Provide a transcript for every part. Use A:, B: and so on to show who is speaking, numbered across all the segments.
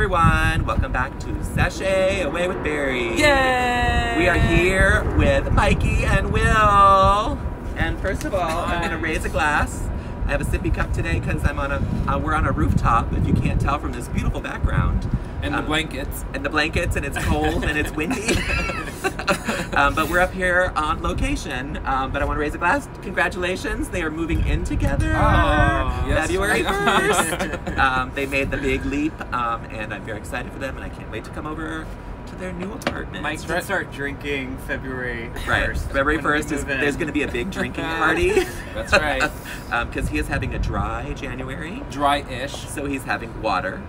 A: everyone, welcome back to Sashay Away with Barry.
B: Yay!
A: We are here with Mikey and Will. And first of all, I'm gonna raise a glass. I have a sippy cup today because we're on a rooftop, if you can't tell from this beautiful background.
B: And the blankets.
A: And the blankets, and it's cold and it's windy. But we're up here on location. But I want to raise a glass. Congratulations, they are moving in together.
B: Oh, yes.
A: February 1st. They made the big leap, and I'm very excited for them, and I can't wait to come over to their new apartment.
C: Mike can start drinking February 1st.
A: Right, February 1st there's going to be a big drinking party.
B: That's right.
A: Because he is having a dry January.
B: Dry-ish.
A: So he's having water.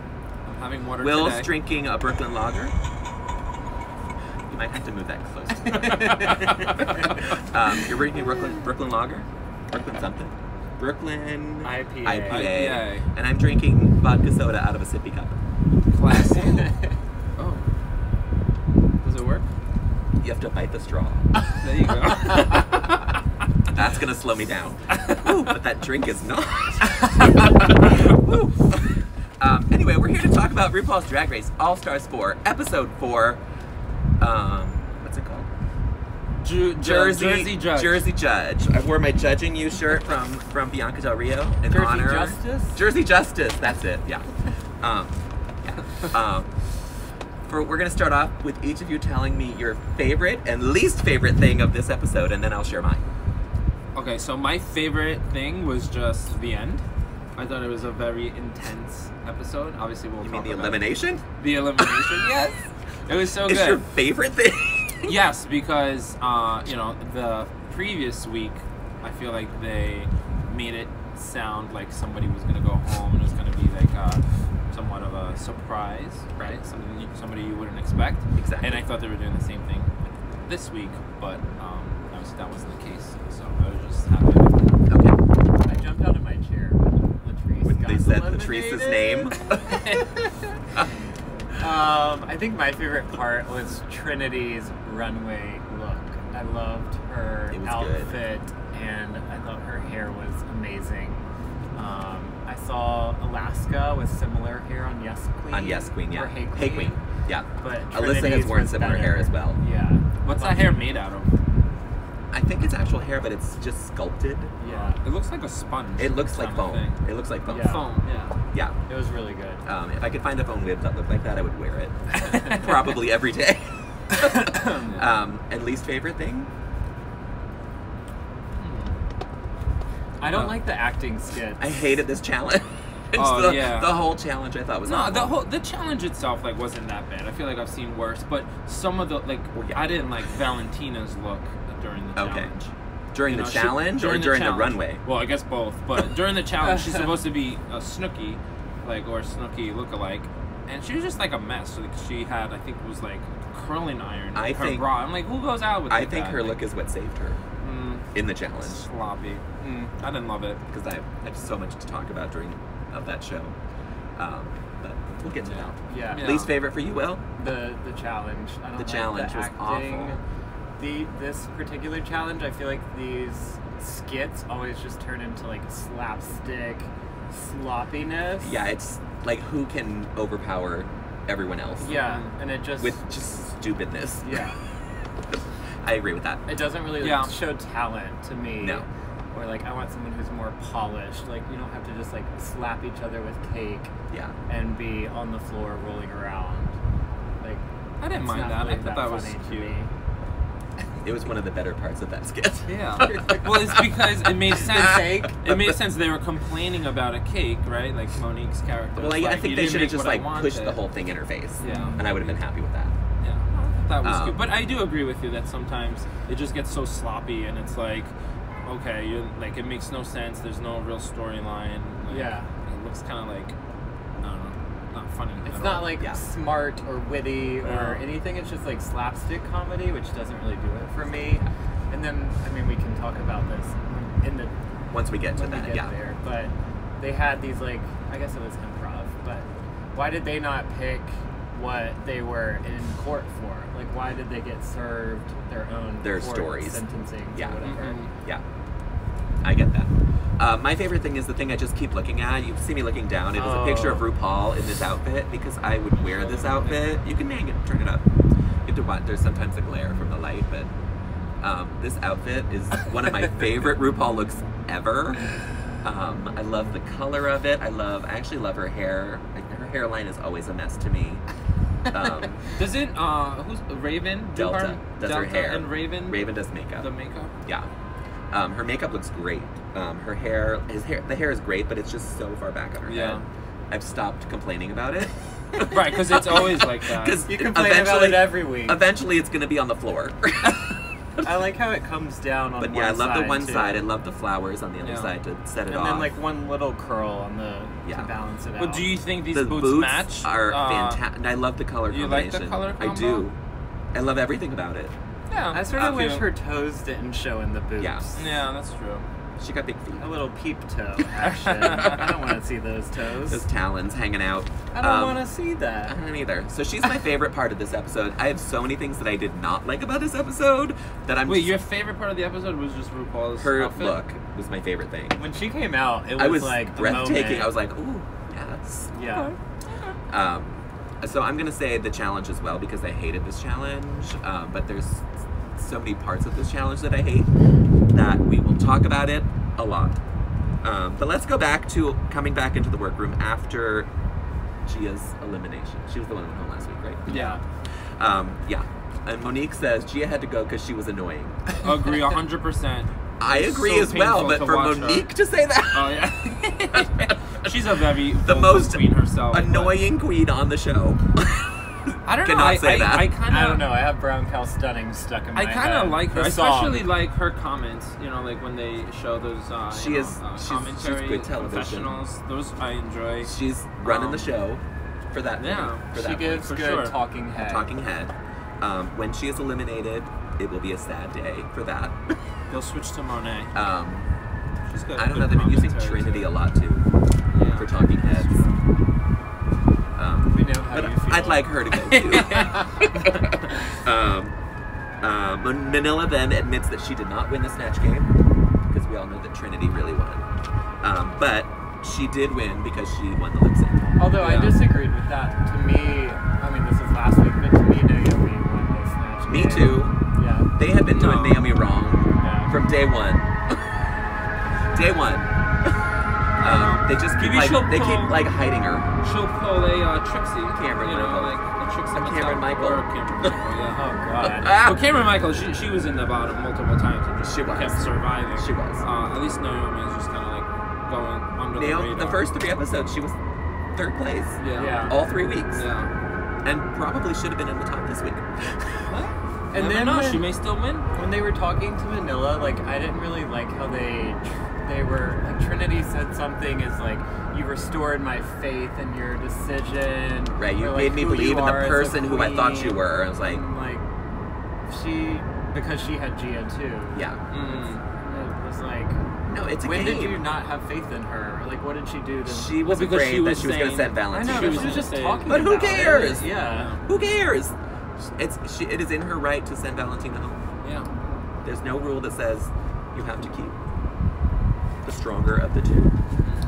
B: I'm having water
A: Will's
B: today.
A: drinking a Brooklyn Lager. You might have to move that close to me. You're drinking Brooklyn Lager? Brooklyn something? Brooklyn IPA. And I'm drinking vodka soda out of a sippy cup.
B: Classy. Oh. Does it work?
A: You have to bite the straw.
B: There you go.
A: That's going to slow me down. Ooh, but that drink is not. Anyway, we're here to talk about RuPaul's Drag Race All-Stars 4, Episode 4. What's it called?
B: Jersey Judge.
A: Jersey Judge. I wore my Judging You shirt from Bianca Del Rio in
C: Jersey
A: honor.
C: Justice?
A: Jersey Justice. That's it. Yeah. We're gonna start off with each of you telling me your favorite and least favorite thing of this episode, and then I'll share mine.
B: Okay, so my favorite thing was just the end. I thought it was a very intense episode. Obviously, we'll talk about
A: the elimination?
B: The elimination, yes. It was so good.
A: It's your favorite thing?
B: Yes, because, the previous week, I feel like they made it sound like somebody was going to go home and it was going to be like somewhat of a surprise, right? Somebody you wouldn't expect.
A: Exactly.
B: And I thought they were doing the same thing this week, but that wasn't the case. So I was just happy with that.
A: Okay.
C: I jumped out of my chair when Latrice got
A: They said
C: eliminated.
A: Latrice's name.
C: I think my favorite part was Trinity's runway look. I loved her outfit, and I thought her hair was amazing. I saw Alaska with similar hair on Yes Queen.
A: On Yes Queen, yeah.
C: Or Hey Queen.
A: Hey Queen, yeah.
C: But
A: Alyssa has
C: Trinity's
A: worn
C: was
A: similar
C: better.
A: hair as well.
C: Yeah.
B: What's that hair made out of?
A: I think it's actual hair, but it's just sculpted.
C: Yeah.
B: It looks like a sponge.
A: It looks like
B: kind of
A: foam.
B: thing.
A: It looks like foam.
C: Yeah.
B: Foam, yeah.
A: Yeah.
C: It was really good.
A: If I could find a foam whip that looked like that, I would wear it. Probably every day. And least favorite thing?
C: I don't like the acting skits.
A: I hated this challenge.
B: Oh, yeah.
A: The whole challenge I thought was awful.
B: the challenge itself wasn't that bad. I feel like I've seen worse, but some of the I didn't like Valentina's look during the challenge.
A: During the challenge or during the runway?
B: Well, I guess both. But during the challenge, she's supposed to be a Snooki, or Snooki lookalike, and she was just like a mess. Like she had, I think, it was like curling iron. Her bra. I'm like, who goes out with?
A: I think her look is what saved her in the challenge.
B: Sloppy. I didn't love it
A: because I have so much to talk about of that show. But we'll get to that.
C: Yeah.
A: Least favorite for you, Will?
C: The challenge. I don't
A: the
C: like
A: challenge
C: the
A: was
C: acting.
A: awful.
C: This particular challenge, I feel like these skits always just turn into like slapstick sloppiness.
A: Yeah, it's like who can overpower everyone else.
C: Yeah, and it just
A: with just stupidness.
C: Yeah.
A: I agree with that.
C: It doesn't really show talent to me.
A: No.
C: Or like I want someone who's more polished. Like you don't have to just like slap each other with cake.
A: Yeah.
C: And be on the floor rolling around. Like
B: I didn't mind that.
C: Really
B: I thought that was cute.
A: It was one of the better parts of that skit.
B: Yeah. Well, it's because it made sense. It made sense. They were complaining about a cake, right? Like Monique's character.
A: Well, I think they should have just pushed the whole thing in her face.
B: Yeah.
A: And I would have been happy with that.
B: Yeah. That was cute. But I do agree with you that sometimes it just gets so sloppy and it's like, okay, it makes no sense. There's no real storyline.
C: Yeah.
B: It looks kind of like, I don't know, not funny.
C: It's not like smart or witty or anything. It's just like slapstick comedy, which doesn't really do it for me. And then, I mean, we can talk about this
A: once we get to that.
C: There. But they had these I guess it was improv. But why did they not pick what they were in court for? Like, why did they get served their own
A: stories,
C: sentencing, or whatever?
A: Yeah. I get that. My favorite thing is the thing I just keep looking at. You see me looking down. It is a picture of RuPaul in this outfit because I would wear this outfit. You can hang it, turn it up. You have to watch. There's sometimes a glare from the light, but this outfit is one of my favorite RuPaul looks ever. I love the color of it. I actually love her hair. Her hairline is always a mess to me.
B: Does it? Who's Raven?
A: Delta does her hair.
B: And
A: Raven does makeup.
B: The makeup.
A: Yeah. Her makeup looks great. Her hair, the hair is great, but it's just so far back on her head. I've stopped complaining about it.
B: Right, because it's always like that.
C: Because you complain about it every week.
A: Eventually, it's going to be on the floor.
C: I like how it comes down on one side.
A: But yeah, I love the one side. I love the flowers on the other side to set it off.
C: And then like one little curl on the to balance it out.
B: But do you think these
A: the
B: boots match?
A: Are fantastic. I love the color combination.
B: You like the color combo?
A: I do. I love everything about it.
B: Yeah.
C: I sort of wish her toes didn't show in the boots.
B: Yeah, that's true.
A: She got big feet.
C: A little peep toe action. I don't want to see those toes.
A: Those talons hanging out.
C: I don't want to see that.
A: I don't either. So she's my favorite part of this episode. I have so many things that I did not like about this episode that I'm.
B: Wait, your favorite part of the episode was just RuPaul's
A: her
B: outfit?
A: look was my favorite thing.
C: When she came out, it was,
A: I was
C: like
A: breathtaking. I was like, ooh, yes.
C: Yeah.
A: Okay. So I'm gonna say the challenge as well because I hated this challenge. But there's so many parts of this challenge that I hate that we will talk about it a lot. But let's go back to coming back into the workroom after Gia's elimination. She was the one who went home last week, right?
B: Yeah.
A: Yeah. And Monique says Gia had to go because she was annoying.
B: Agree 100%.
A: I agree as well, but for Monique to say that.
B: Oh yeah. She's a very
A: the most
B: queen herself,
A: annoying queen on the show.
B: I don't know.
A: Cannot say that.
C: I don't know. I have Brown Cow Stunning stuck in my head.
B: I kind of like her. I
C: song.
B: especially like her comments. You know, like when they show those
A: she's
B: commentary
A: good television.
B: professionals. Those I enjoy.
A: She's running the show for that.
B: Yeah.
A: For
C: she
A: that
C: gives
A: point.
C: good talking head.
A: Talking head. When she is eliminated, it will be a sad day for that.
B: They'll switch to Monet. She's got
A: I don't know. They've been using Trinity a lot too for talking heads.
C: We know how you feel.
A: I'd like her to go too. Manila then admits that she did not win the snatch game because we all know that Trinity really won. But she did win because she won the lip sync.
C: Although I disagreed with that. To me, I mean, this is last week, but to me, Naomi won the snatch game.
A: Me too.
C: Yeah.
A: They have been doing Naomi wrong from day one. Day one. They just keep like hiding her.
B: She'll pull a Trixie.
A: Cameron
B: Michael.
A: like
B: a Trixie
A: Cameron Michael.
B: Cameron Michael, yeah.
C: Oh god.
B: Well, Cameron Michael, she was in the bottom multiple times and just
A: She was.
B: kept surviving.
A: She was.
B: At least Naomi is just kind of like going under the radar.
A: The first 3 episodes, she was 3rd place.
B: Yeah.
A: All 3 weeks.
B: Yeah.
A: And probably should have been in the top this week.
C: And
B: then she may still win.
C: When they were talking to Manila, like I didn't really like how they were. Trinity said something is like, "You restored my faith in your decision."
A: Right, you
C: or,
A: made
C: like,
A: me believe in the person who I thought you
C: queen.
A: were. I was like,
C: because she had Gia too.
A: Yeah.
C: It was like,
A: no, it's a
C: when
A: game.
C: did you not have faith in her? Like, what did she do to?
A: She was
B: because
A: afraid
B: she was
A: that she was going to send Valentine.
C: I know, she was just talking.
A: But who
C: about
A: cares?
C: It. Yeah.
A: Who cares? It is in her right to send Valentina home.
B: Yeah.
A: There's no rule that says you have to keep the stronger of the two.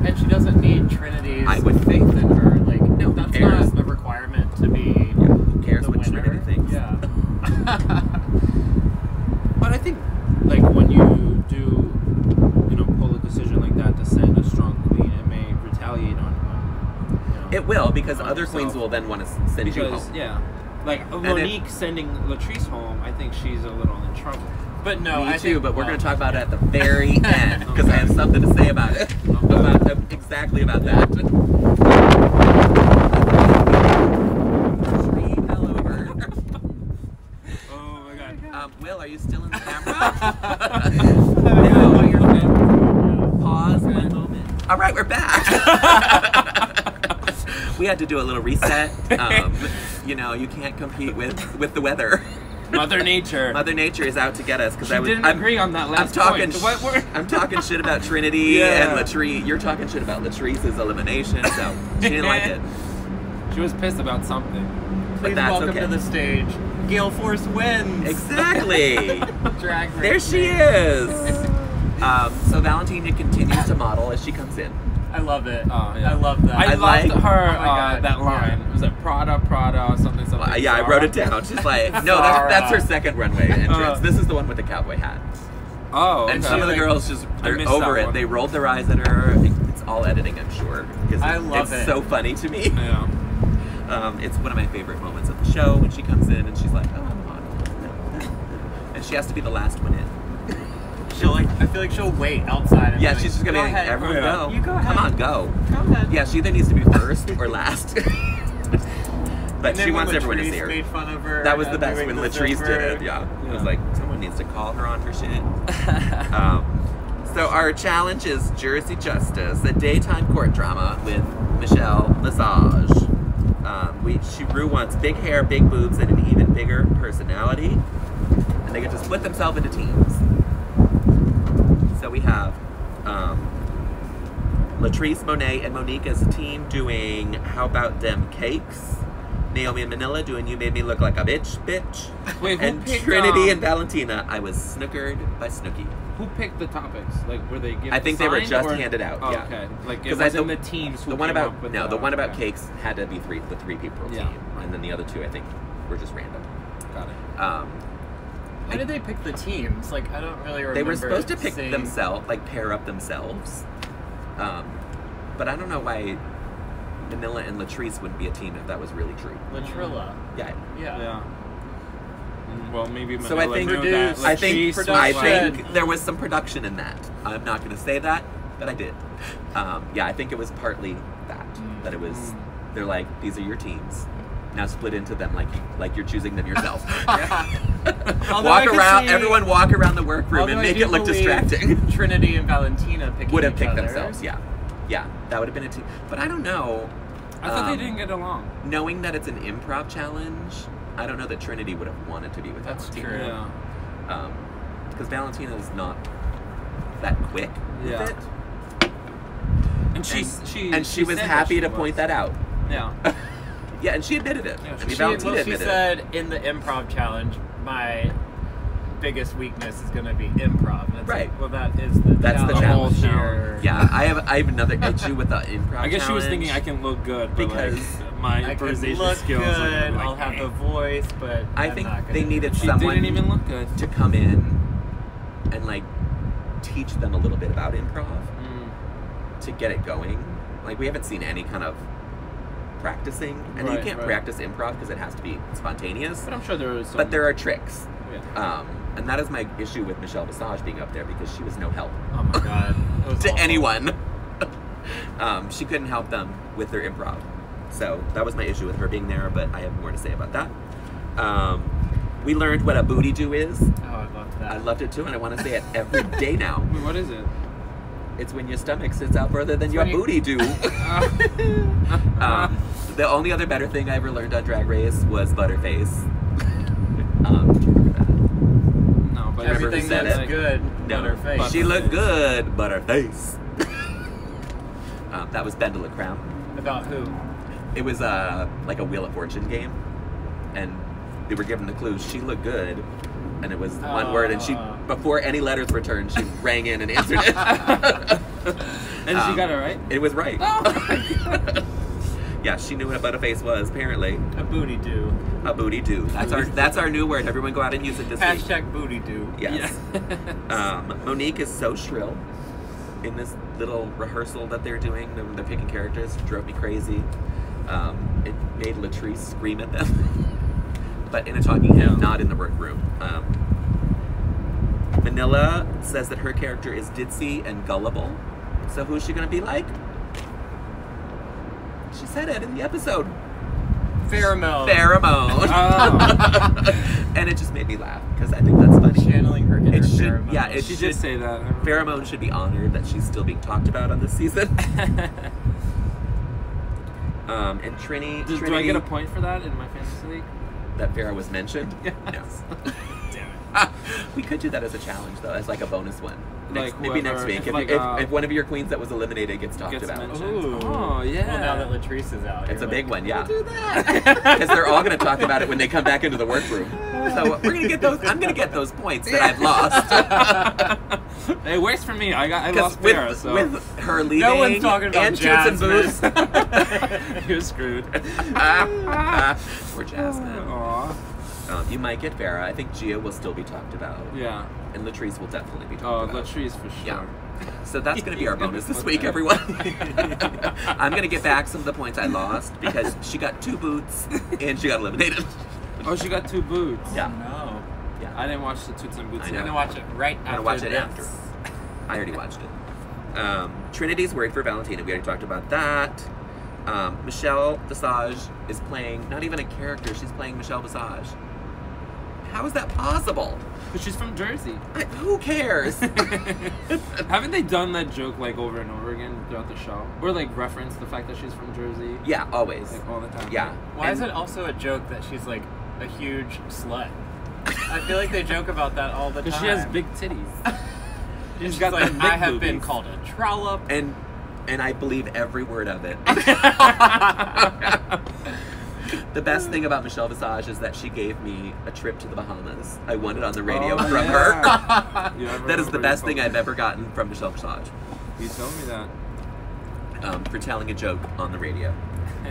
C: And she doesn't need Trinity's faith in her. Like,
A: no,
C: that's not a requirement to be.
A: Yeah, who cares
C: the
A: what
C: winner?
A: Trinity thinks?
C: Yeah.
B: But I think, like, when you do, pull a decision like that to send a strong queen, it may retaliate on
A: it will, because
B: on
A: other
B: yourself.
A: queens will then want to send you home.
B: Yeah. Like, Monique sending Latrice home, I think she's a little in trouble.
C: But no,
A: Me
C: I
A: too,
C: think,
A: but we're going to talk about it at the very end, because I have something to say about it. Exactly about that. Tree fell over.
B: Oh my god.
A: Will, are you still in the camera? No. Pause one moment. All right, we're back. We had to do a little reset. You can't compete with the weather.
B: Mother Nature.
A: Mother Nature is out to get us because
B: didn't agree on that last point.
A: I'm talking shit about Trinity and Latrice. You're talking shit about Latrice's elimination, so she didn't like it.
B: She was pissed about something.
C: Please welcome to the stage, Gale Force wins.
A: Exactly.
C: Drag Race.
A: There she is. So Valentina continues to model as she comes in.
C: I love it.
B: Oh, yeah.
C: I love that.
B: I loved her,
C: oh my God.
B: that line.
C: Yeah.
B: Was it Prada, something?
A: Yeah, I wrote it down. She's like, no, that's her second runway entrance. This is the one with the cowboy hat.
B: Oh, okay.
A: And some of the girls just, they're over it. They rolled their eyes at her. It's all editing, I'm sure. Because
C: I love it.
A: It's so funny to me.
B: Yeah.
A: It's one of my favorite moments of the show when she comes in and she's like, oh, I'm a model. And she has to be the last one in.
C: I feel like she'll wait outside. And
A: Yeah,
C: be
A: she's just gonna be like, everyone go.
C: You go ahead.
A: Come on, go.
C: Go ahead.
A: Yeah, she either needs to be first or last. But she wants everyone to see her.
C: Made fun of her.
A: That was the best when Latrice did it. Yeah. It was like, someone needs to call her on her shit. So our challenge is Jersey Justice, a daytime court drama with Michelle Visage. Rue wants big hair, big boobs, and an even bigger personality. And they get to split themselves into teams. So we have Latrice, Monet, and Monique as a team doing How About Them Cakes. Naomi and Manila doing You Made Me Look Like a Bitch.
B: Wait, who
A: and
B: picked,
A: Trinity and Valentina, I was snookered by Snooki.
B: Who picked the topics? Like, were they given?
A: I think they were just handed out.
B: Oh,
A: yeah.
B: okay. Like, it was in the teams. Who
A: the one
B: came
A: about
B: up with
A: the one about cakes had to be the three people
B: Yeah.
A: team, and then the other two I think were just random.
B: Got it.
C: How did they pick the teams? Like, I don't really remember.
A: They were supposed to pick
C: seeing...
A: themselves, like pair up themselves. But I don't know why Manila and Latrice wouldn't be a team if that was really true.
C: Latrilla.
A: Yeah.
C: Yeah.
B: Well, maybe
A: So I think
B: knew that
A: I think
C: production.
A: there was some production in that. I'm not going to say that, but I did. Yeah, I think it was partly that it was. They're like, these are your teams. Now split into them like you're choosing them yourself. Walk around, everyone walk around the workroom and make it look distracting.
C: Trinity and Valentina
A: would have picked themselves. Yeah, that would have been a team. But I don't know.
B: I thought they didn't get along.
A: Knowing that it's an improv challenge, I don't know that Trinity would have wanted to be with Valentina.
C: True.
B: Yeah.
A: Because Valentina is not that quick with it.
B: And
A: she was happy to point that out.
B: Yeah.
A: Yeah, and she admitted it.
B: Yeah,
A: I mean, Valentina admitted
C: she said in the improv challenge, my biggest weakness is going to be improv. And it's
A: right.
C: Like, well, that's
A: the challenge.
C: Here.
A: Yeah, I have another issue with the improv.
B: I guess
A: challenge
B: she was thinking I can look good
A: because
B: my improvisation skills.
C: Good, I'll have the voice, but
A: I think they needed
B: she
A: someone
B: didn't even look good
A: to come in and like teach them a little bit about improv to get it going. Like we haven't seen any kind of practicing, and you can't practice improv because it has to be spontaneous.
B: But I'm sure there is.
A: But there are tricks.
B: Yeah.
A: And that is my issue with Michelle Visage being up there because she was no help.
C: Oh my god.
A: To anyone. She couldn't help them with their improv. So that was my issue with her being there, but I have more to say about that. We learned what a booty do is.
C: Oh, I loved that.
A: I loved it too, and I want to say it every day now.
B: Wait, what is it?
A: It's when your stomach sits out further than your booty do. The only other better thing I ever learned on Drag Race was Butterface.
B: No, but
C: everything looks good.
A: No,
C: Butterface.
A: She looked good, Butterface. That was Bendela Crown.
C: About who?
A: It was like a Wheel of Fortune game, and they were given the clues. She looked good, and it was one word. And she, before any letters were turned, she rang in and answered it.
B: And she got it right.
A: It was right.
B: Oh my God.
A: Yeah, she knew what a Butterface was. Apparently,
C: a booty do.
A: A booty do. That's our new word. Everyone go out and use it this week.
C: Hashtag booty do.
A: Yes. Monique is so shrill in this little rehearsal that they're doing. They're picking characters. It drove me crazy. It made Latrice scream at them. But in a talking head, not in the workroom. Manila says that her character is ditzy and gullible. So who's she going to be like? She said it in the episode.
C: Pheromone.
A: Oh. And it just made me laugh because I think that's funny.
C: Channeling her inner pheromone.
A: Yeah, it
B: she
A: should
B: did say that.
A: Pheromone should be honored that she's still being talked about on this season. And Trinity.
B: Do I get a point for that in my fantasy league?
A: That Farrah was mentioned?
B: Yes.
A: No.
B: Damn it.
A: We could do that as a challenge, though, as like a bonus one. Maybe next week. If one of your queens that was eliminated gets talked about.
B: Ooh. Oh, yeah.
C: Well, now that Latrice is out.
A: It's a big one, yeah.
C: We'll do that.
A: Because they're all going to talk about it when they come back into the workroom. So we're going to get those. I'm going to get those points that I've lost.
B: It works for me. I lost
A: with,
B: Farrah, so
A: with her leaving
C: No one's talking about
A: and Toots and
C: Jasmine.
A: Boots.
B: you're screwed.
A: Poor Jasmine.
B: Aw.
A: You might get Farrah. I think Gia will still be talked about.
B: Yeah.
A: And Latrice will definitely be
B: Oh,
A: talked about.
B: Latrice for sure.
A: Yeah. So that's going to be our bonus this week, everyone. I'm going to get back some of the points I lost because she got 2 boots and she got eliminated.
B: Oh, she got 2 boots.
A: Yeah.
C: No.
A: Yeah.
B: I didn't watch the Toots and Boots
A: I
C: I'm
A: know.
B: yet.
C: gonna watch it right after
A: I'm going to watch it
C: this.
A: after. I already watched it. Trinity's worried for Valentina. We already talked about that. Michelle Visage is playing, not even a character, she's playing Michelle Visage. How is that possible?
B: But she's from Jersey.
A: Who cares?
B: Haven't they done that joke like over and over again throughout the show? Or like reference the fact that she's from Jersey?
A: Yeah, always.
B: Like all the time.
A: Yeah.
C: Why is it also a joke that she's like a huge slut? I feel like they joke about that all the time.
B: Because she has big titties.
C: She's
B: got
C: like,
B: them big
C: I have been
B: boobies.
C: called a trollop.
A: And I believe every word of it. The best thing about Michelle Visage is that she gave me a trip to the Bahamas. I won it on the radio
B: Oh,
A: from
B: yeah. You ever
A: her. That is the
B: remember
A: best
B: you
A: thing
B: told
A: I've
B: me?
A: ever gotten from Michelle Visage.
B: You told me that.
A: For telling a joke on the radio.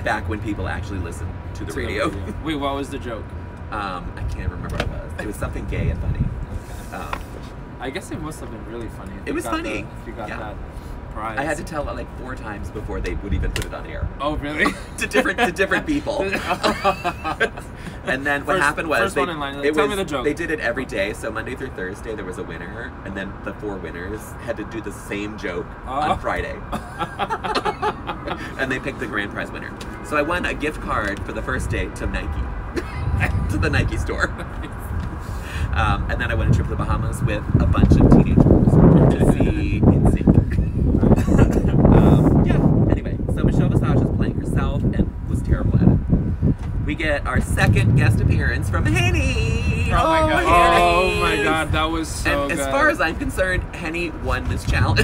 A: Back when people actually listened to the radio.
B: Wait, what was the joke?
A: I can't remember what it was. It was something gay and funny.
B: I guess it must have been really funny. If
A: It
B: you
A: was
B: got
A: funny.
B: If you got
A: Yeah.
B: that prize.
A: I had to tell it like 4 times before they would even put it on air.
B: Oh, really?
A: to different people. And then what happened was
B: first one in line, like, tell me the joke.
A: They did it every day. So Monday through Thursday there was a winner, and then the 4 winners had to do the same joke on Friday. And they picked the grand prize winner. So I won a gift card for the first day to Nike, to the Nike store. And then I went on a trip to the Bahamas with a bunch of teenage girls to see NSYNC. Yeah. Anyway, so Michelle Visage is playing herself and was terrible at it. We get our second guest appearance from Henny.
C: Oh my God.
B: Oh my god, that was so
A: And
B: good.
A: as far as I'm concerned, Henny won this challenge.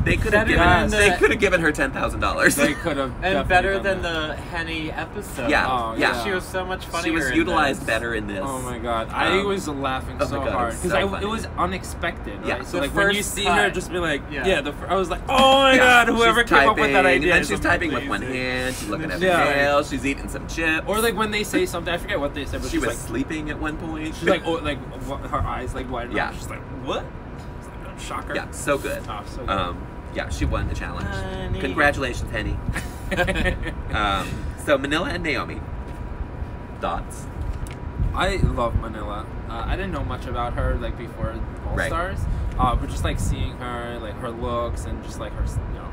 A: They could have given her $10,000.
B: They could have.
C: And better than the Henny episode.
A: Yeah.
B: Oh,
A: yeah.
C: She was so much funnier.
A: She was
C: in
A: utilized
C: this.
A: better in this.
B: Oh my god, I was laughing
A: oh
B: so
A: my God,
B: hard
A: it was
B: because
A: so funny.
B: it was unexpected. Right?
A: Yeah.
B: So
C: The
B: like when you
C: first
B: see
C: cut.
B: her, just be like,
C: Yeah.
B: I was like, oh my god, whoever
A: She's
B: came up with that
A: typing,
B: idea.
A: And then
B: is
A: she's typing with one
B: amazing.
A: hand. She's looking at her
B: Yeah.
A: nails. She's eating some chips.
B: Or like when they say something, I forget what they said, but
A: she
B: she's
A: was
B: like,
A: sleeping at one point.
B: she's like, oh, like her eyes like widen
A: Yeah.
B: up. She's like, what? It's like a shocker.
A: Yeah, so good.
B: Oh, so good.
A: Yeah, she won the challenge.
C: Henny.
A: Congratulations, Henny. So Manila and Naomi. Thoughts?
B: I love Manila. I didn't know much about her like before All
A: Right.
B: Stars, but just like seeing her, like her looks and just like her,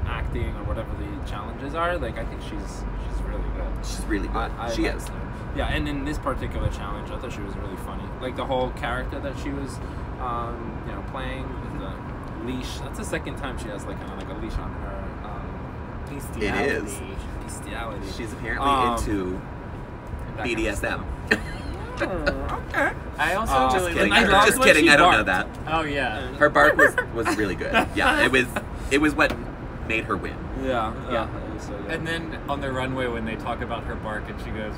B: acting or whatever the challenges are. Like I think she's really good.
A: She's really good. She
B: liked
A: is.
B: her. Yeah, and in this particular challenge, I thought she was really funny. Like the whole character that she was, playing with the leash. That's the second time she has like kind of like a leash on her.
A: It is.
B: Bestiality.
A: She's apparently into
B: that kind of
A: BDSM.
B: Okay.
C: I also
B: Just
C: really
A: kidding.
B: I
C: like
B: love
A: Just
B: when
A: kidding.
B: she
A: I don't know
B: barked.
A: that.
C: Oh yeah.
A: Her bark was really good. Yeah, it was what made her win.
B: Yeah.
C: Yeah.
B: That was so good.
C: And then on the runway when they talk about her bark and she goes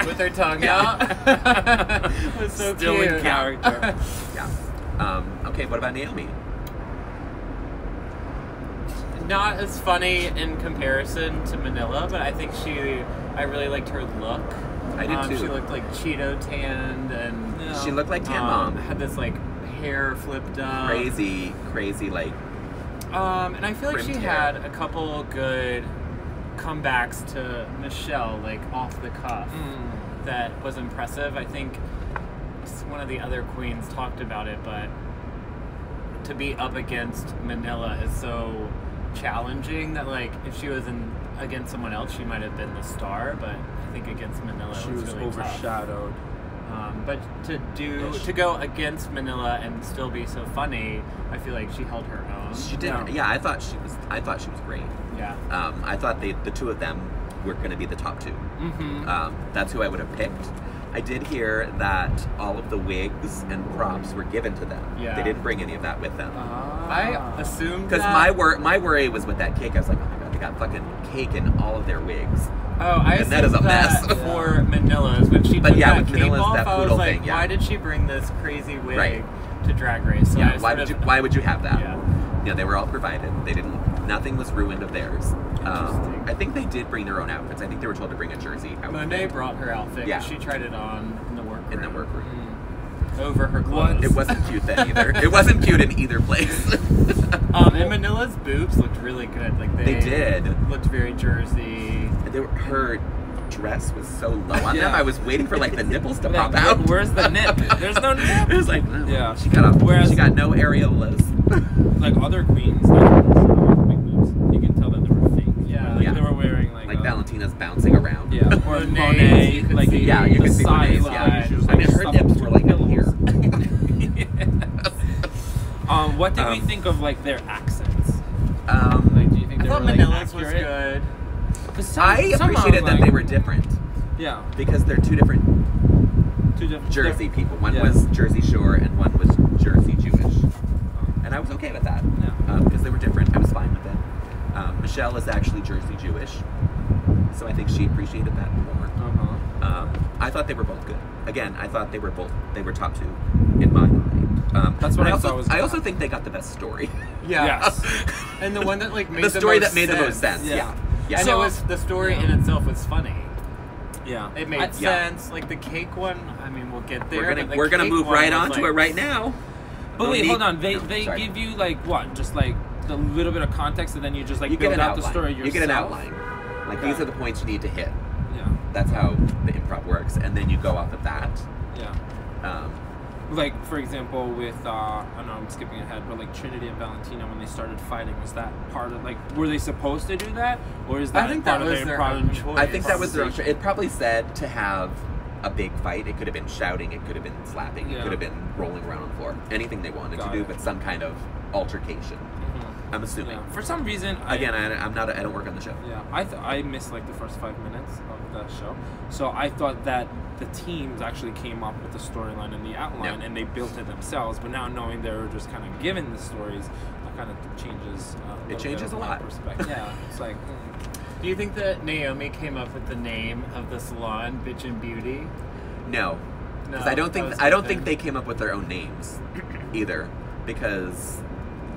C: with her tongue
A: Yeah.
C: out. It was so
B: Still
C: cute.
B: in character.
A: Yeah. Okay, what about Naomi?
C: Not as funny in comparison to Manila, but I think I really liked her look.
A: I did too.
C: She looked like Cheeto tanned and
B: Yeah.
A: She looked like Tan Mom.
C: had this like hair flipped up.
A: Crazy like.
C: And I feel like she
A: crimped hair.
C: had a couple good comebacks to Michelle, like off the cuff, that was impressive. I think one of the other queens talked about it, but to be up against Manila is so challenging that like if she was against someone else, she might have been the star. But I think against Manila,
B: She
C: it was
B: was
C: really tough.
B: overshadowed.
C: But to go against Manila and still be so funny, I feel like she held her own.
A: She did.
B: Yeah.
A: Yeah, I thought she was great.
C: Yeah.
A: I thought the two of them were going to be the top 2.
B: Mm-hmm.
A: That's who I would have picked. I did hear that all of the wigs and props were given to them.
C: Yeah.
A: They didn't bring any of that with them.
C: I assumed
A: Because
C: that.
A: my worry was with that cake. I was like, oh my god, they got fucking cake in all of their wigs.
C: Oh, I
A: And that is a
C: assumed
A: mess.
C: that for Manila's when she
A: But
C: took
A: yeah,
C: that
A: with
C: cape
A: Manila's,
C: off.
A: that
C: I was
A: poodle
C: like,
A: thing, yeah.
C: why did she bring this crazy wig
A: Right.
C: to Drag Race. So
A: Yeah, why would you have that?
C: Yeah.
A: You know, they were all provided. They didn't. Nothing was ruined of theirs. I think they did bring their own outfits. I think they were told to bring a jersey outfit.
C: Monet brought her outfit.
A: Yeah.
C: She tried it on in the workroom.
A: In the workroom.
C: Over her clothes.
A: It wasn't cute then either. It wasn't cute in either place.
C: And Manila's boobs looked really good. Like they
A: did.
C: Looked very Jersey.
A: Her dress was so low on them. I was waiting for like the nipples to pop
B: Like,
A: out.
B: Where's the nip? There's no nip.
A: It was like,
B: Yeah.
A: she got no areolas.
B: Like other queens, like big boobs, you can tell that they were fake.
C: Yeah.
B: Like
A: Yeah.
B: they were wearing like
A: Valentina's bouncing around.
B: Yeah. Or
C: Monet's,
B: Monet,
C: you could
B: like
C: see-
A: Yeah, you
B: the
A: can see
B: side
A: Monet's,
B: looked
A: yeah.
B: like she was
A: I mean, her
B: stuffed
A: nips
B: with
A: were like up
B: pillows.
A: here.
B: What did we think of like their accents?
A: Um,
B: Like, do you think
C: I
B: they
C: thought
B: were like
C: Manila's was
B: accurate?
C: good.
B: 'Cause some
A: I
B: of
A: appreciated
B: them,
A: that they were different
B: Yeah.
A: because they're two different
B: Two different
A: Jersey people. One
B: Yeah.
A: was Jersey Shore and one was Jersey Jewish. And I was okay with that because they were different. I was fine with it. Michelle is actually Jersey Jewish, so I think she appreciated that more. I thought they were both good. Again, I thought they were top two in my mind.
B: That's what I
A: also
B: thought was good.
A: I also think they got the best story.
C: Yeah.
B: Yes.
C: And the one that like made
A: The story
C: most
A: that made the most sense.
B: Yeah.
A: Yeah.
C: And
B: So-
C: it was the story in itself was funny.
B: Yeah.
C: It made sense. Like the cake one. I mean, we'll get there.
A: We're gonna move right on to
C: it
A: it right now.
B: But wait,
A: Monique-
B: hold on. They
A: No, sorry.
B: give you like what? Just like the little bit of context, and then you just like
A: You get
B: build
A: an
B: out
A: outline.
B: the story yourself.
A: You get an outline. Like
B: Okay.
A: these are the points you need to hit.
B: Yeah.
A: That's how the improv works, and then you go off of that.
B: Yeah.
A: Um,
B: Like for example, with I know I'm skipping ahead, but like Trinity and Valentina when they started fighting, was that part of like were they supposed to do that, or is that
C: I think
B: part
C: that
B: of
C: was their
B: improv?
C: own choice.
A: I think that was their. It probably said to have a big fight. It could have been shouting. It could have been slapping. It
B: Yeah.
A: could have been rolling around on the floor. Anything they wanted
B: Got
A: to do,
B: it.
A: but some kind of altercation.
B: Mhm.
A: I'm assuming.
B: Yeah. For some reason,
A: Again, I'm not. I don't work on the show.
B: Yeah, I missed like the first 5 minutes of the show, so I thought that the teams actually came up with the storyline and the outline,
A: No.
B: and they built it themselves. But now knowing they were just kind of given the stories, that kind of changes.
A: It changes
B: a
A: a
B: my
A: lot.
B: Perspective. Yeah, it's like
C: Do you think that Naomi came up with the name of the salon, Bitch and Beauty?
A: No, because
C: No,
A: I don't
C: that
A: think
C: was
A: I don't
C: something-
A: think they came up with their own names either. Because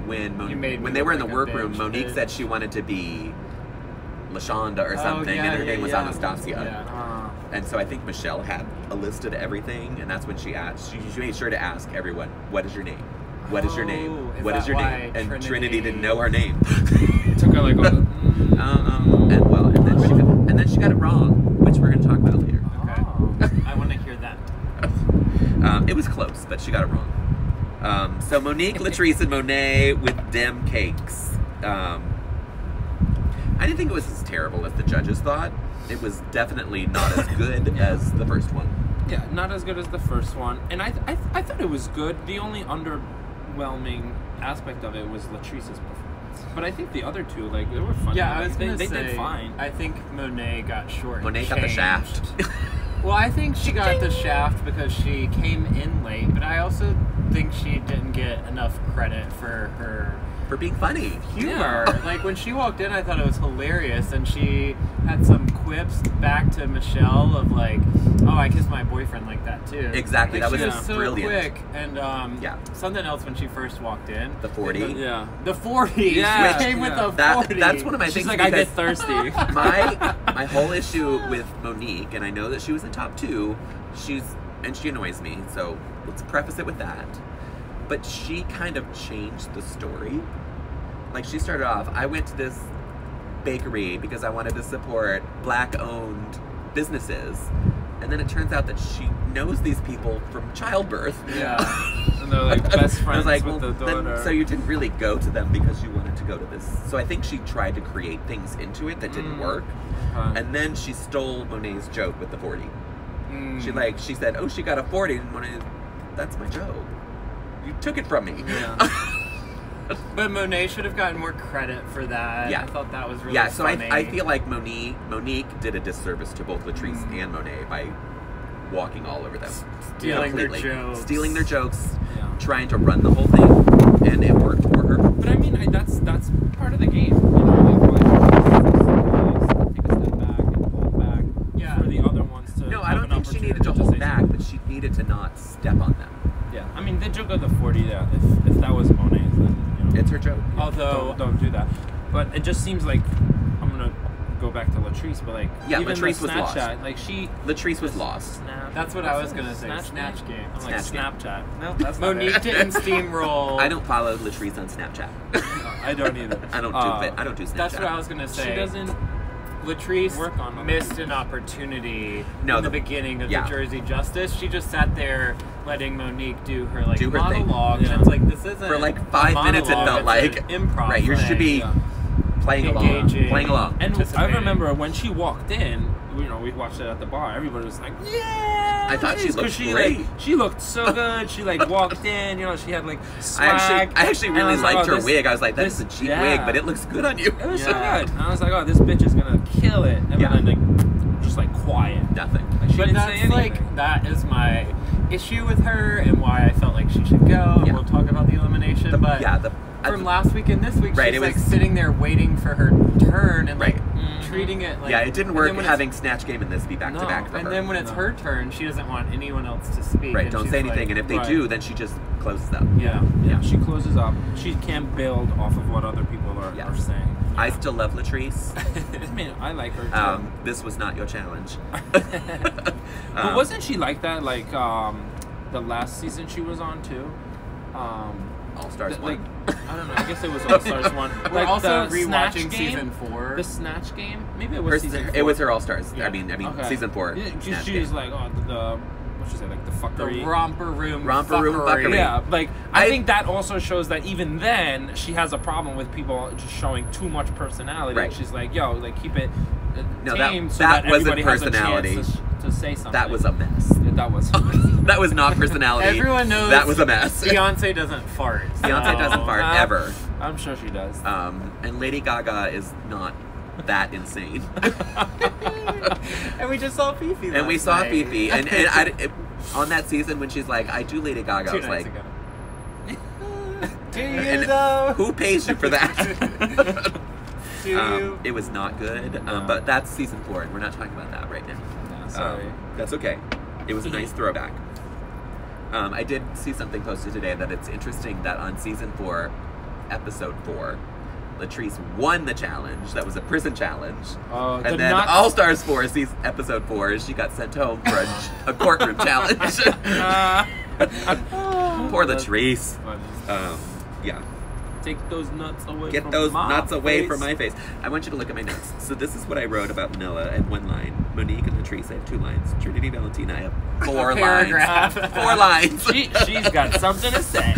A: when
C: You made me
A: when they were in the
C: look like a
A: workroom,
C: bitch,
A: Monique
C: bitch.
A: said she wanted to be LaShonda or something, and her name was Anastasia.
C: Yeah.
A: And so I think Michelle had a list of everything, and that's when she asked. She made sure to ask everyone, "What is your name? What is your name?
C: Oh, is
A: What is
C: that
A: your
C: why
A: name?" And
C: Trinity-
A: Trinity didn't know her name.
B: it took her like
A: And then she got it wrong, which we're going to talk about later.
C: Okay. I want to hear that.
A: It was close, but she got it wrong. So Monique, Latrice, and Monet with dem cakes. I didn't think it was as terrible as the judges thought. It was definitely not as good as the first one.
B: yeah, not as good as the first one, and I thought it was good. The only underwhelming aspect of it was Latrice's performance, but I think the other two, like, they were funny.
C: Yeah, I was
B: they,
C: gonna
B: they
C: say.
B: did fine.
C: I think Monet got short.
A: Monet got the shaft.
C: Well, I think she got the shaft because she came in late, but I also think she didn't get enough credit for her
A: For being funny.
C: humor.
B: Yeah.
C: Like when she walked in, I thought it was hilarious, and she had some quips back to Michelle of like, "Oh, I kissed my boyfriend like that too."
A: Exactly,
C: Like,
A: that
C: she
A: was
C: was so
A: brilliant.
C: quick, and
A: Yeah.
C: something else when she first walked in.
A: The 40.
B: Yeah.
C: The 40.
B: Yeah,
C: She came with
B: yeah.
C: the 40.
A: That's one of my
B: She's
A: things.
B: like, I get
A: because
B: thirsty.
A: my whole issue with Monique, and I know that she was in top 2, she annoys me, so let's preface it with that. But she kind of changed the story. Like, she started off, I went to this bakery because I wanted to support Black-owned businesses. And then it turns out that she knows these people from childbirth.
C: Yeah.
B: And they're like best
A: I
B: friends
A: was like,
B: with
A: well,
B: the
A: then,
B: daughter.
A: so you didn't really go to them because you wanted to go to this. So I think she tried to create things into it that didn't work. And then she stole Monet's joke with the 40. She said, oh, she got a 40, and Monet, that's my joke. You took it from me.
B: Yeah.
C: But Monet should have gotten more credit for that.
A: Yeah.
C: I thought that was really
A: So
C: funny.
A: I feel like Monique did a disservice to both Latrice and Monet by walking all over them.
C: Stealing their
A: Completely.
C: jokes.
A: Stealing their jokes,
B: Yeah.
A: trying to run the whole thing, and it worked for her.
B: But I mean, that's part of the game. You know, like, take a step back and hold back
C: Yeah.
B: for the other ones to.
A: No, I
B: have
A: don't
B: an
A: think she
B: opportunity
A: needed to hold
B: say
A: back,
B: something.
A: but she needed to not step on them.
B: Yeah, I mean the joke of the 40. Yeah, if that was Monet's, then you know,
A: It's her joke.
C: Although
B: don't do that. But it just seems like I'm gonna go back to Latrice, but like even
A: Latrice
B: the
A: was lost.
B: Snapchat, like
A: Latrice was lost.
C: that's what I was gonna say. Snatch game.
B: I'm like
A: Snatch game.
B: Snapchat. No, that's
C: Monique
B: not it.
C: didn't steamroll.
A: I don't follow Latrice on Snapchat.
B: I don't either.
A: I don't do Snapchat.
C: That's what I was gonna say.
B: She doesn't
C: Latrice
B: work on
C: missed an opportunity
A: No,
C: in the
A: the-
C: beginning of
A: yeah.
C: the Jersey Justice. She just sat there letting Monique do her
A: Do her thing.
C: monologue.
B: Yeah.
C: And it's like, this isn't
A: For like
C: a
A: 5 minutes, it
C: monologue,
A: felt
C: it's
A: like
C: an improv
A: right. You should
C: thing.
A: be
B: Yeah.
A: playing
C: Engaging.
A: along.
B: And I
C: Anticipating.
B: remember when she walked in, you know, we watched it at the bar. Everybody was like, "Yeah!"
A: I thought she
B: Latrice," 'cause
A: looked
B: she,
A: great.
B: Like, she looked so good. She like walked in. You know, she had like swag.
A: I actually
B: And I
A: really
B: was like,
A: liked
B: "Oh,
A: her
B: this-
A: wig. I was like, that's a
B: this-
A: cheap
B: yeah.
A: wig, but it looks good on you.
B: It was so
C: Yeah.
B: good. And I was like, "Oh, this bitch is gonna kill it." And
A: Yeah.
B: then like, just like quiet.
A: Nothing.
B: Like, she
C: But
B: didn't say
C: that's
B: anything.
C: like, that is my issue with her and why I felt like she should go. And
A: Yeah.
C: we'll talk about the elimination. but from last week and this week,
A: Right,
C: she's
A: it
C: like
A: was-
C: sitting there waiting for her turn and like
B: Right.
C: treating it like.
A: yeah, it didn't
C: and
A: work
C: then when
A: having Snatch Game and this be back
B: No,
A: to back for
C: And
A: her.
C: then when it's
B: No.
C: her turn, she doesn't want anyone else to speak.
A: Right,
C: and
A: don't
C: she's
A: say anything,
C: like-
A: and if they
B: Right.
A: do, then she just closes up.
B: Yeah, yeah. She closes up. She can't build off of what other people are
A: Yeah.
B: saying.
A: I still love Latrice.
B: I mean, I like her too.
A: This was not your challenge.
B: But wasn't she like that? Like the last season she was on too.
A: All Stars
B: Like
A: one?
B: I don't know. I guess it was All Stars one.
C: We're
B: Like
C: also
B: the Snatch
C: rewatching
B: game.
C: season 4.
B: The Snatch game. Maybe it was season 4.
A: It was her All Stars.
C: Yeah.
A: I mean,
B: Okay.
A: season 4.
B: Yeah,
A: Snatch
B: she's
A: Game.
B: like the what should I say, like the
C: the
B: fuckery.
C: romper room
A: fuckery.
B: Yeah, like I
A: I-
B: think that also shows that even then she has a problem with people just showing too much personality.
A: Right.
B: She's like, yo, like keep it
A: No, that-
B: tame so
A: that
B: that
A: wasn't
B: everybody has
A: personality.
B: a chance to say something.
A: That was a mess.
B: Yeah, that was.
A: That was not personality.
C: Everyone knows
A: that was a mess.
C: Beyonce doesn't fart.
A: Beyonce
C: so-
A: doesn't fart ever.
B: I'm sure she does.
A: And Lady Gaga is not that insane.
C: And we just saw Fifi.
A: And we
C: last
A: saw
C: night.
A: Fifi, and on that season when she's like, "I do Lady Gaga," I
C: 2
A: was
C: nights
A: like,
C: ago. Do you
A: and
C: though?
A: "Who pays you for that?"
C: Do you?
A: It was not good,
B: No.
A: but that's season 4, and we're not talking about that right now.
B: Yeah, sorry.
A: That's okay. It was a nice throwback. I did see something posted today that it's interesting that on season 4, episode 4, Latrice won the challenge. That was a prison challenge.
B: Oh,
A: And then All Stars 4, episode 4, she got sent home for a courtroom challenge. Poor Latrice. Yeah.
B: Take those nuts away.
A: Get
B: from
A: those
B: my
A: nuts away
B: face.
A: from my face. I want you to look at my notes. So this is what I wrote about Manila. I have 1 line. Monique and Latrice, I have 2 lines. Trinity, Valentina, I have 4 lines.
C: Paragraph.
A: 4 lines.
B: She's got something to say.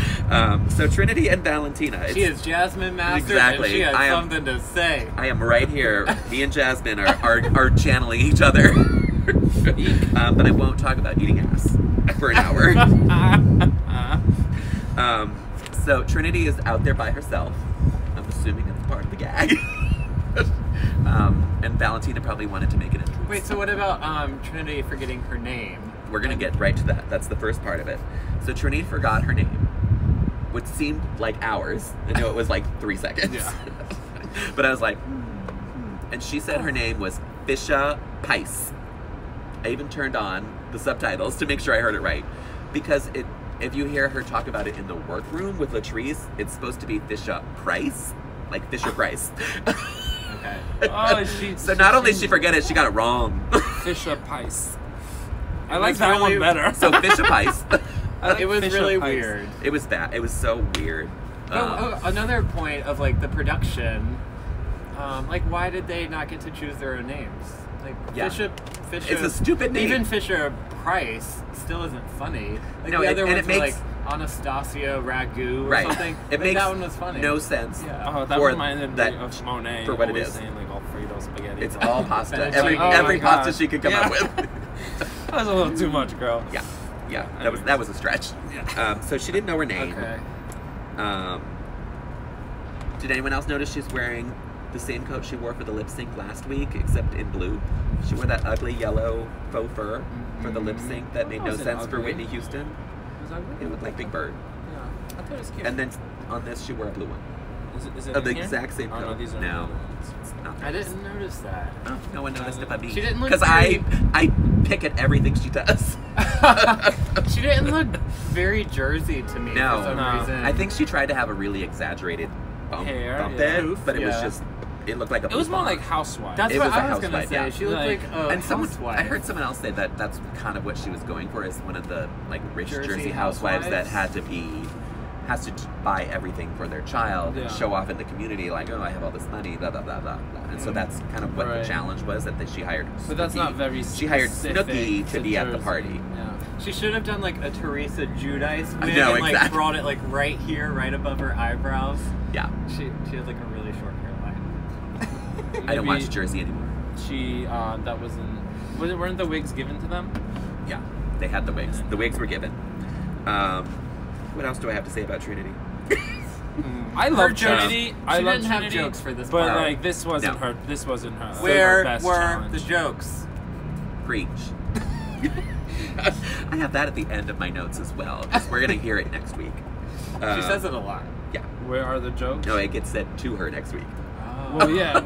A: So Trinity and Valentina.
C: She is Jasmine Master,
A: Exactly.
C: and she has
A: I am-
C: something to say.
A: I am right here. Me and Jasmine are channeling each other. But I won't talk about eating ass for an hour. So Trinity is out there by herself. I'm assuming it's part of the gag. And Valentina probably wanted to make an entrance.
C: Wait, so what about Trinity forgetting her name?
A: We're going to get right to that. That's the first part of it. So Trinity forgot her name, which seemed like hours. I know it was like 3 seconds.
B: Yeah.
A: But I was like, and she said her name was Fisha Pice. I even turned on the subtitles to make sure I heard it right. Because if you hear her talk about it in the workroom with Latrice, it's supposed to be Fisha Price. Like Fisher Price.
C: Okay.
B: Oh,
A: So not only did she forget it, she got it wrong.
B: Fisher Pice. I like
C: was
B: that
C: really-
B: one better.
A: So Fisha Pice.
B: I like
C: It was
B: Fisher
C: really
B: Pice.
C: weird.
A: It was bad. It was so weird.
C: Another point of like the production, like why did they not get to choose their own names? Like
A: Yeah.
C: Fisher,
A: It's a stupid name.
C: Even Fisher Price still isn't funny. Like
A: No,
C: the
A: it-
C: other
A: and
C: ones
A: it
C: were
A: makes-
C: like Anastasia Ragu or
A: Right.
C: something.
A: It
C: Like,
A: makes
C: that one was funny.
A: no sense.
C: Yeah.
B: Oh, that
A: For
B: reminded
A: that-
B: me of Monet.
A: for what it
B: always
A: is.
B: saying like Alfredo spaghetti.
A: It's all pasta.
C: Fettuccine.
A: Every
C: Oh
A: every
B: my
A: pasta
B: God.
A: she could come
B: Yeah.
A: up with.
B: That was a little too much, girl.
A: Yeah. That was a stretch. So she didn't know her name.
C: Okay.
A: Did anyone else notice she's wearing the same coat she wore for the lip sync last week, except in blue? She wore that ugly yellow faux fur for the lip sync that made no
B: wasn't
A: sense for
B: ugly.
A: Whitney Houston.
B: Was that
A: It looked like Big Bird.
B: Yeah. I thought it was cute.
A: And then on this, she wore a blue one.
B: is it
A: Of the
B: in here?
A: exact same
B: Oh,
A: coat.
B: no, these are
A: No. It's not
C: I didn't notice that.
A: Oh, no one noticed it but me.
C: She didn't look
A: because I pick at everything she does.
C: She didn't look very Jersey to me
A: No.
C: for some
B: No.
C: reason.
A: I think she tried to have a really exaggerated bump
B: Hair,
A: it, but it was
C: yeah.
A: just, it looked like a
B: It was more
A: bouffant.
B: like housewife.
C: That's
A: It
C: what
A: was a
C: I was gonna
A: housewife,
C: say.
A: yeah.
C: She looked
B: Like-
C: like a
A: And
C: housewife.
A: I heard someone else say that that's kind of what she was going for, is one of the like rich
C: Jersey
A: Jersey housewives that
C: housewives?
A: has to buy everything for their child
B: Yeah.
A: and show off in the community, like, oh, I have all this money, blah blah blah blah blah. And so that's kind of what
B: Right.
A: the challenge was, that she hired.
B: But that's
A: Snooki.
B: not very
A: She hired
B: specific
A: Snooki to be at the
B: Jersey.
A: party.
B: Yeah.
C: She should have done like a Teresa Giudice
A: I
C: wig
A: know,
C: and like
A: exactly.
C: brought it like right here, right above her eyebrows.
A: Yeah,
C: She has like a really short hairline.
A: I don't watch
B: Maybe
A: Jersey anymore.
B: She, that weren't the wigs given to them?
A: Yeah, they had the wigs. The wigs were given. What else do I have to say about Trinity?
B: I
C: Her
B: love
C: jokes-
B: Trinity. I
C: she
B: love
C: didn't have
B: Trinity,
C: jokes for this
B: but
C: part.
B: like this wasn't
A: No.
B: her. This wasn't her.
C: Where
B: her best
C: were
B: challenge.
C: the jokes?
A: Preach. I have that at the end of my notes as well, because we're gonna hear it next week.
C: She says it a lot.
A: Yeah.
B: Where are the jokes?
A: No, it gets said to her next week.
C: Oh.
B: Well, yeah,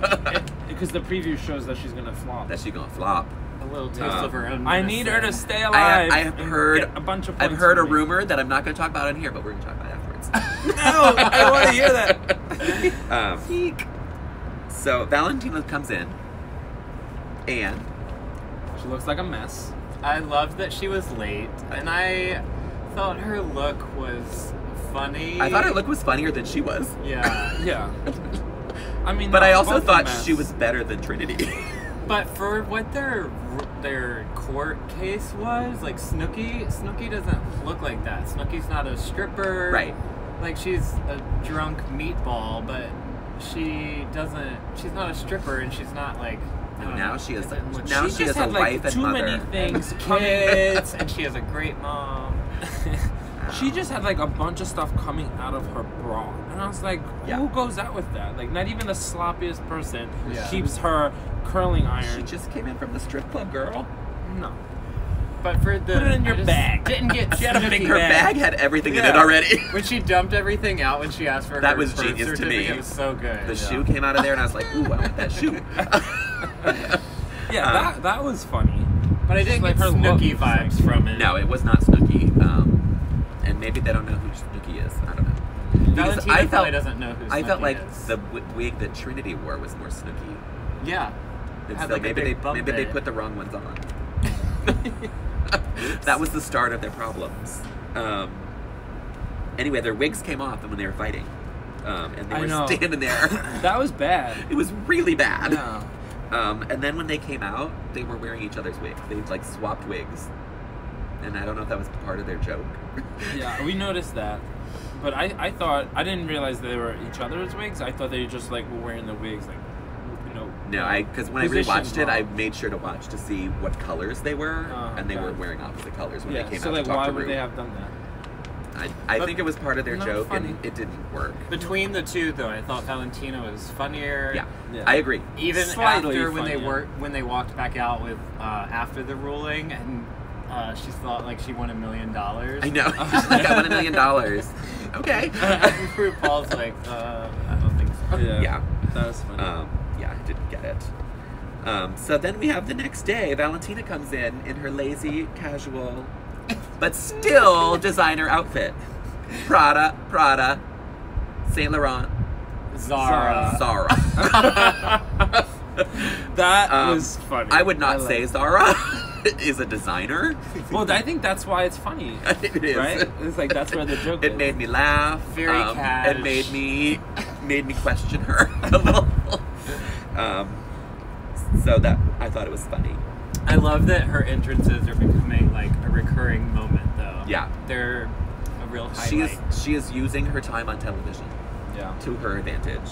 B: because the preview shows that she's gonna flop.
A: That she gonna flop.
C: A little taste of her own.
B: I need her to
C: medicine.
B: stay alive.
A: I have
B: and
A: heard
B: get a bunch of.
A: I've
B: points
A: heard a
B: from me.
A: rumor that I'm not going to talk about in here, but we're going to talk about it afterwards.
B: No, I want to hear that.
A: So Valentina comes in, and
B: She looks like a mess.
C: I loved that she was late, and I thought her look was funny.
A: I thought her look was funnier than she was.
C: Yeah.
B: Yeah. I mean,
A: But
B: no,
A: I also
B: both a
A: thought
B: mess.
A: she was better than Trinity.
C: But for what their court case was, like Snooki doesn't look like that. Snooki's not a stripper.
A: Right.
C: Like she's a drunk meatball, but she's not a stripper, and she's not like. I don't
A: Now
C: know,
A: she is.
C: it didn't look-
A: Now
B: She
A: she
B: just
A: is a
B: had, like,
A: wife and
B: too
A: mother.
B: many things
C: and
B: coming.
C: kids, and she has a great mom.
B: She just had like a bunch of stuff coming out of her bra, and I was like,
A: Yeah.
B: "Who goes out with that? Like, not even the sloppiest person
C: Yeah.
B: keeps her curling
A: She
B: iron."
A: just came in from the strip club, girl.
B: No,
C: But for the
B: Put it in your
C: I just
B: bag.
C: Didn't get
B: She had a big
C: Snooki
A: Her
B: bag.
A: bag had everything in
C: Yeah.
A: it already.
C: When she dumped everything out when she asked for
A: That
C: her
A: was
C: birth
A: genius to me.
C: certificate, it was so good.
A: The shoe came out of there, and I was like, "Ooh, I want that shoe."
B: yeah, that was funny.
C: But I didn't
B: Like
C: get
B: her look
C: Snooki
B: was
C: vibes
B: sexy.
C: from it.
A: No, it was not Snooki. And maybe they don't know who Snooki is. I don't know. Because
C: Valentina
A: I
C: probably
A: felt,
C: doesn't know who Snooki
A: I felt like
C: is.
A: the wig that Trinity wore was more Snooki.
C: Yeah.
A: It's
C: Had
A: like
C: like a
A: maybe
C: big bump
A: maybe
C: in
A: they
C: it.
A: put the wrong ones on. That was the start of their problems. Anyway, their wigs came off when they were fighting, and they
B: I
A: were
B: know.
A: standing there.
B: That was bad.
A: It was really bad.
B: Yeah.
A: And then when they came out, they were wearing each other's wigs. They like swapped wigs, and I don't know if that was part of their joke.
B: Yeah, we noticed that. But I thought, I didn't realize they were each other's wigs. I thought they just like were wearing the wigs, like, you know.
A: No, because when I
B: position
A: rewatched it, I
B: wrong.
A: made sure to watch to see what colors they were, and they
B: okay.
A: were wearing opposite colors when
B: Yeah,
A: they came
B: so
A: out
B: like,
A: to talk
B: why
A: to
B: would
A: Ru.
B: they have done that?
A: I think it was part of their
B: Not
A: joke,
B: funny.
A: and it didn't work.
C: Between the two, though, I thought Valentina was funnier.
A: Yeah,
B: Yeah.
A: I agree.
C: Even
B: Slightly
C: after when
B: funnier.
C: when they walked back out with after the ruling, and she thought like she won $1 million.
A: I know. She's like, I won $1 million. Okay.
C: RuPaul's like, I don't think so.
A: Yeah.
B: That was funny.
A: Yeah, I didn't get it. So then we have the next day. Valentina comes in her lazy, casual, but still designer outfit. Prada, Saint Laurent,
C: Zara.
A: Zara.
B: That was funny.
A: I would not
B: like
A: say
B: it.
A: Zara is a designer.
B: Well, I think that's why it's funny.
A: It is.
B: Right? It's like that's where the joke
A: It
B: is.
A: made me laugh.
C: Very cash.
A: It made me question her a little. So that I thought it was funny.
C: I love that her entrances are becoming like a recurring moment, though.
A: Yeah.
C: They're a real highlight.
A: She is using her time on television
B: Yeah.
A: to her advantage.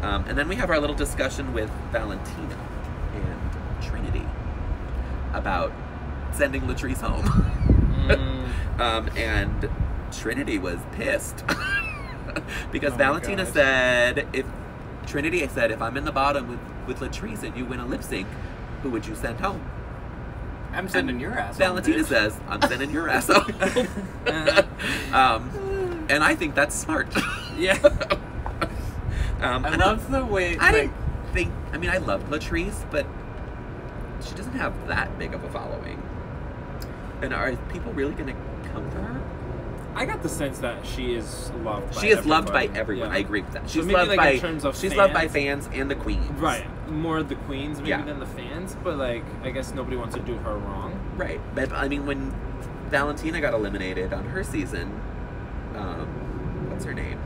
A: And then we have our little discussion with Valentina and Trinity about sending Latrice home. And Trinity was pissed because
C: Oh my
A: Valentina
C: gosh.
A: said, Trinity said, if I'm in the bottom with Latrice and you win a lip sync, who would you send home?
C: I'm sending your ass.
A: Valentina
C: home, bitch.
A: says, I'm sending your ass home. And I think that's smart.
B: Yeah.
C: I love the way.
A: I
C: like,
A: think, I mean, I love Latrice, but she doesn't have that big of a following. And are people really going to come for her?
B: I got the sense that she is loved by
A: She is loved by everyone.
B: Yeah.
A: I agree with that. She's
B: So maybe,
A: loved
B: like,
A: by
B: in terms of
A: she's
B: fans.
A: loved by fans and the queens.
B: Right. More the queens maybe
A: Yeah.
B: than the fans, but like I guess nobody wants to do her wrong.
A: Right. But I mean, when Valentina got eliminated on her season, what's her name?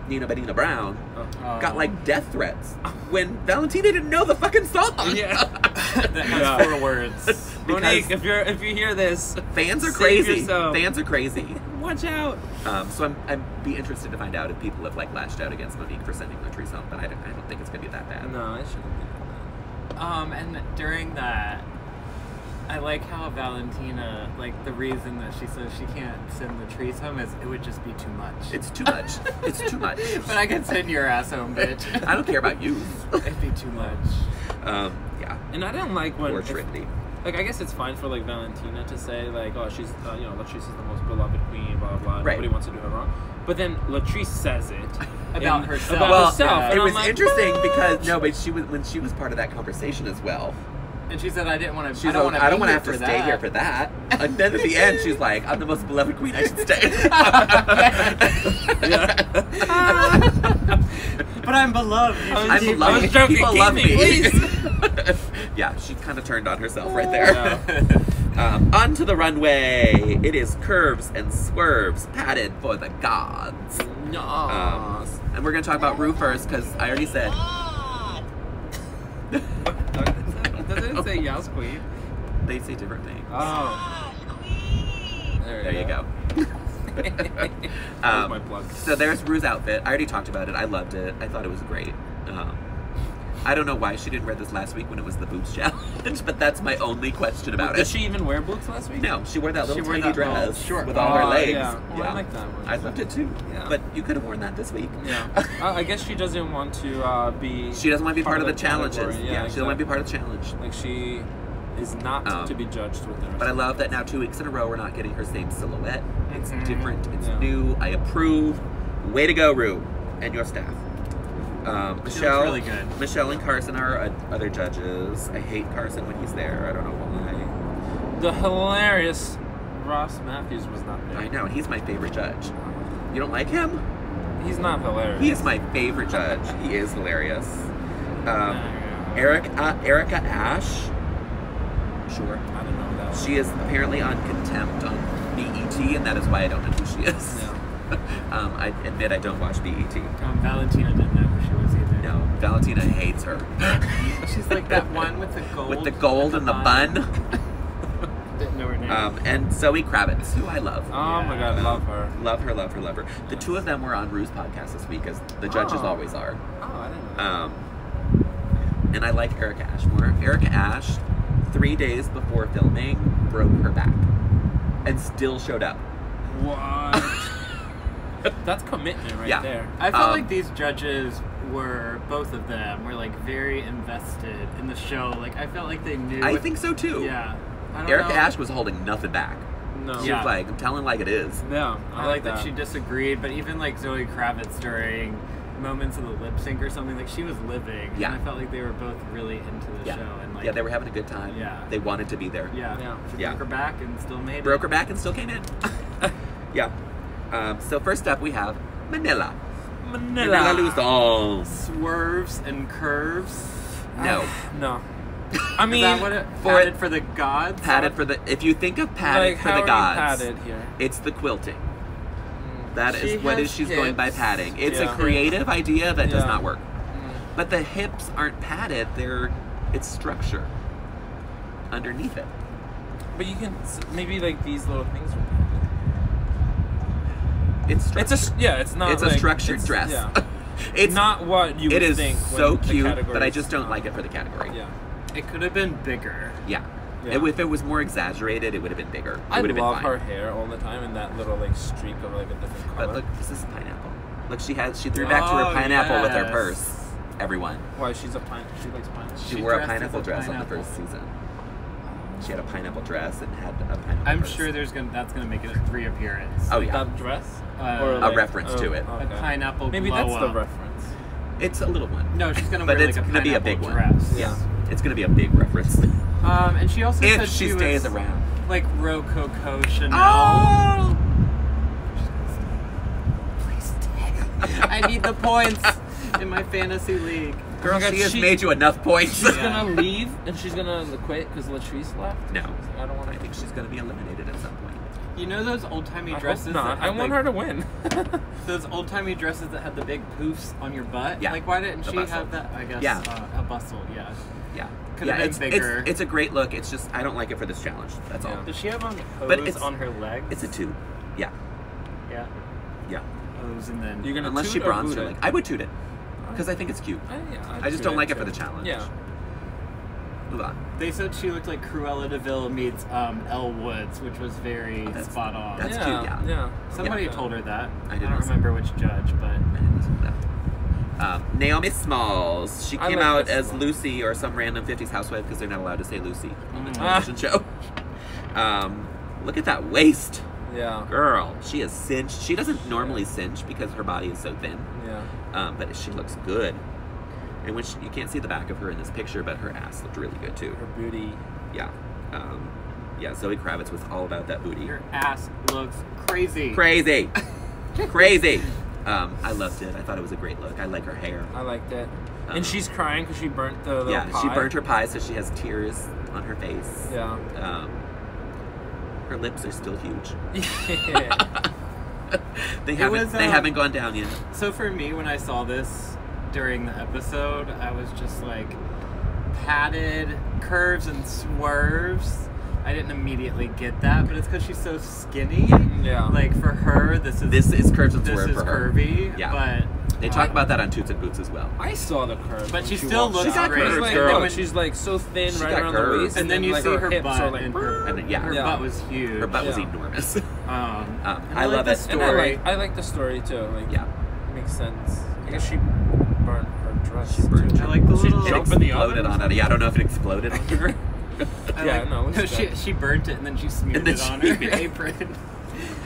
A: Nina Benina Brown got like death threats when Valentina didn't know the fucking song.
B: Yeah.
C: That has 4 words.
B: Monique, if you hear this,
A: fans are
B: save
A: crazy.
B: yourself.
A: Fans are crazy.
B: Watch out.
A: So I'd be interested to find out if people have like lashed out against Monique for sending Latrice home, but I don't think it's gonna be that bad.
B: No, it shouldn't be.
C: And during that, I like how Valentina, like, the reason that she says she can't send Latrice home is it would just be too much.
A: It's too much. It's too much.
C: But I can send your ass home, bitch.
A: I don't care about you.
C: It'd be too much.
A: Yeah.
B: And I didn't like when
A: Or Trinity.
B: Like, I guess it's fine for, like, Valentina to say, like, oh, she's, Latrice is the most beloved queen, blah, blah, blah.
A: Right.
B: Nobody wants to do her wrong. But then Latrice says it.
C: About herself.
B: About herself.
C: Yeah.
B: And
A: It
B: I'm
A: was
B: like,
A: interesting
B: what?
A: because, no, but when she was part of that conversation as well.
C: And she said, I didn't want to.
A: She's like, I don't want to have to stay here for that. And then at the end, she's like, I'm the most beloved queen, I should stay.
C: But I'm beloved.
A: I'm beloved.
B: I was joking.
A: People
B: Keep
A: love
B: me,
A: me.
B: please.
A: Yeah, she kind of turned on herself right there. Onto the runway. It is curves and swerves, padded for the gods.
B: No.
A: And we're going to talk about Ru first, because I already said...
B: Doesn't it say yes, queen?
A: They say different things.
B: Oh.
A: There you go.
B: That was my plug.
A: So there's Ru's outfit. I already talked about it. I loved it. I thought it was great. I don't know why she didn't wear this last week when it was the boots challenge, but that's my only question about
B: Did
A: it.
B: she even wear boots last week?
A: No, she wore that little
C: She wore
A: tiny
C: that little
A: dress
C: short
A: with all her legs.
B: Yeah. Well, I like that one.
A: I loved it too.
B: Yeah.
A: But you could have worn that this week.
B: Yeah. I guess she doesn't want to be...
A: She doesn't want to be part of the challenges.
B: category.
A: Yeah, she doesn't want to be part of the challenge.
B: Like, she is not to be judged with the rest.
A: But I love that now 2 weeks in a row we're not getting her same silhouette. It's different. It's
B: Yeah.
A: new. I approve. Way to go, Ru, and your staff. Michelle,
C: really good.
A: Michelle and Carson are other judges. I hate Carson when he's there. I don't know why.
B: The hilarious Ross Matthews was not there.
A: I know. He's my favorite judge. You don't like him?
B: He's not hilarious.
A: He is my favorite judge. He is hilarious. Erica Ash. Sure.
B: I don't know that one.
A: She is apparently on Contempt on BET, and that is why I don't know who she is.
B: Yeah.
A: I admit I don't watch BET.
C: Valentina didn't know who she was either.
A: No, Valentina hates her.
C: She's like that one with the gold.
A: With the gold and the bun.
C: Didn't know her name.
A: And Zoe Kravitz, who I love.
B: Oh my god, love her.
A: Love her, love her, love her. The two of them were on Ru's podcast this week, as the judges
B: Oh.
A: always are.
B: Oh, I didn't know.
A: And I like Erica Ash more. Erica Ash, 3 days before filming, broke her back. And still showed up.
B: What? That's commitment right there.
C: I felt like these judges were, both of them, were like very invested in the show. Like, I felt like they knew.
A: I think so too.
C: Yeah. I don't
A: Erica
C: know.
A: Ash was holding nothing back.
B: No.
A: She was like, I'm telling like it is.
B: Yeah,
C: I like that she disagreed, but even like Zoe Kravitz during moments of the lip sync or something, like she was living.
A: Yeah.
C: And I felt like they were both really into the
A: Yeah.
C: show. And like,
A: Yeah, they were having a good time.
C: Yeah.
A: They wanted to be there.
C: Yeah.
B: Yeah.
C: She
A: Yeah.
C: broke her back and still made it.
A: Broke her back and still came in. Yeah. So first up we have Manila. Manila Luzon.
C: Swerves and curves.
A: No.
B: No. I mean,
C: Is that what it padded for the gods?
A: Padded for the. If you think of padded
B: like,
A: for
B: how
A: the
B: are you
A: gods,
B: padded here?
A: it's the quilting. That
C: She
A: is what
C: has
A: is she's going by
C: hips.
A: padding. It's a
B: Yeah.
A: creative idea that does
B: Yeah.
A: not work. But the hips aren't padded; it's structure underneath it.
B: But you can maybe like these little things. Are
A: It's structure.
B: It's not.
A: It's
B: like,
A: a structured
B: it's-
A: dress.
B: Yeah.
A: It's
B: not what you
A: It
B: would
A: is
B: think.
A: so
B: when the
A: cute,
B: category
A: but I
B: is,
A: just don't like it for the category.
B: Yeah.
C: It could have been bigger.
A: Yeah.
B: Yeah.
A: If it was more exaggerated, it would have been bigger. It
B: I
A: would have been
B: love
A: fine.
B: her hair all the time and that little like streak of like a different color.
A: But look, this is pineapple. Look, she threw back to her
C: Oh,
A: pineapple with her
C: yes.
A: purse. Everyone.
B: Why she likes pineapple.
A: She
C: She
A: wore a
C: dressed as
A: pineapple
C: a
A: dress on
C: pineapple.
A: the first season. She had a pineapple dress and had a pineapple
C: I'm
A: purse.
C: sure that's gonna make it a reappearance.
A: Oh, yeah.
B: That dress?
C: A
B: Or
A: reference to it.
C: A pineapple
B: Maybe
C: blow
B: that's the
C: up.
B: reference.
A: It's a little one.
C: No, she's gonna
A: But
C: wear
A: it's
C: like a
A: gonna be a big
C: pineapple dress.
A: one. Yeah. It's gonna be a big reference.
C: And she also
A: if
C: said
A: she
C: she
A: stays
C: was
A: around.
C: like Rococo Chanel.
A: Oh!
C: Please stay. I need the points in my fantasy league.
A: Girl,
B: Oh my God,
A: she has made you enough points.
B: She's gonna leave and she's gonna quit because Latrice left.
A: No.
B: I don't want.
A: I think she's gonna be eliminated at some point.
C: You know those old-timey dresses?
B: Hope not.
C: That
B: I
C: had,
B: want
C: like,
B: her to win.
C: Those old-timey dresses that had the big poofs on your butt?
A: Yeah.
C: Like, why didn't
A: The
C: she
A: bustle.
C: have that? I guess,
A: Yeah.
C: a bustle, yeah.
A: Yeah.
C: Could
A: yeah,
C: have been bigger.
A: It's a great look. It's just, I don't like it for this challenge. That's all.
B: Yeah.
C: Does she have on
A: But
C: hose
A: it's-
C: on her legs?
A: It's a 2. Yeah.
C: Yeah.
A: Yeah.
C: Hose and then...
B: You're gonna
A: Unless she
B: toot or
A: bronzed
B: boot
A: her
B: it?
A: leg. I would toot it. Because I think it's cute.
B: Yeah,
A: I just don't like it for the challenge.
B: Yeah.
A: Move on.
C: They said she looked like Cruella de Vil meets Elle Woods, which was very
A: that's-
C: spot on.
A: that's cute, yeah.
C: Somebody
B: Yeah.
C: told her that.
A: I
C: I
A: didn't
C: don't
A: listen.
C: remember which judge, but...
A: I didn't listen to that. Naomi Smalls. She
B: I
A: came
B: like
A: out
B: this
A: as
B: one.
A: Lucy or some random 50s housewife because they're not allowed to say Lucy on the
C: Mm.
A: television show. Look at that waist.
B: Yeah.
A: Girl, she is cinched. She doesn't normally cinch because her body is so thin.
B: Yeah.
A: But she looks good. And when you can't see the back of her in this picture, but her ass looked really good too.
B: Her booty.
A: Yeah. Yeah, Zoe Kravitz was all about that booty.
C: Your ass looks crazy.
A: Crazy. Crazy. I loved it. I thought it was a great look. I like her hair.
B: I liked it. And she's crying because she burnt the little
A: Yeah,
B: pie.
A: she burnt her pie, so she has tears on her face.
B: Yeah.
A: Her lips are still huge.
B: Yeah.
A: They
C: was,
A: haven't gone down yet.
C: So for me, when I saw this during the episode, I was just like, padded curves and swerves. I didn't immediately get that, but it's because she's so skinny.
B: Yeah.
C: Like for her, this is
A: curves and
C: this
A: swerve
C: is
A: for her.
C: curvy.
A: Yeah.
C: But
A: They talk about that on Toots and Boots as well.
B: I saw the curve.
C: But
B: when
C: she still
B: walked
C: looks
B: out.
A: She's got
C: great.
A: curves,
B: Like,
A: girl.
B: no, she's like so thin
A: She
B: right
A: got
B: around
A: curves.
B: the waist,
C: And then you
B: like,
C: see her
B: hips
C: butt,
B: are like.
C: and
A: And yeah,
C: her
B: Yeah.
C: butt was huge.
A: her butt was
B: Yeah.
A: enormous.
C: I
A: love
C: like the
A: it.
B: And
C: story.
B: I like the story too. Like,
A: Yeah.
B: makes sense. I guess she burnt her dress.
A: She burnt
B: too.
A: her-
C: I like the
B: She
C: little.
B: jumped
A: It
B: in the
A: exploded
B: oven.
A: on it. Yeah, I don't know if it exploded on her.
C: I
B: Yeah,
C: like-
B: no, it looks
C: she
B: good.
C: she burnt it and then she smeared
A: And then
C: it on
A: she-
C: her apron.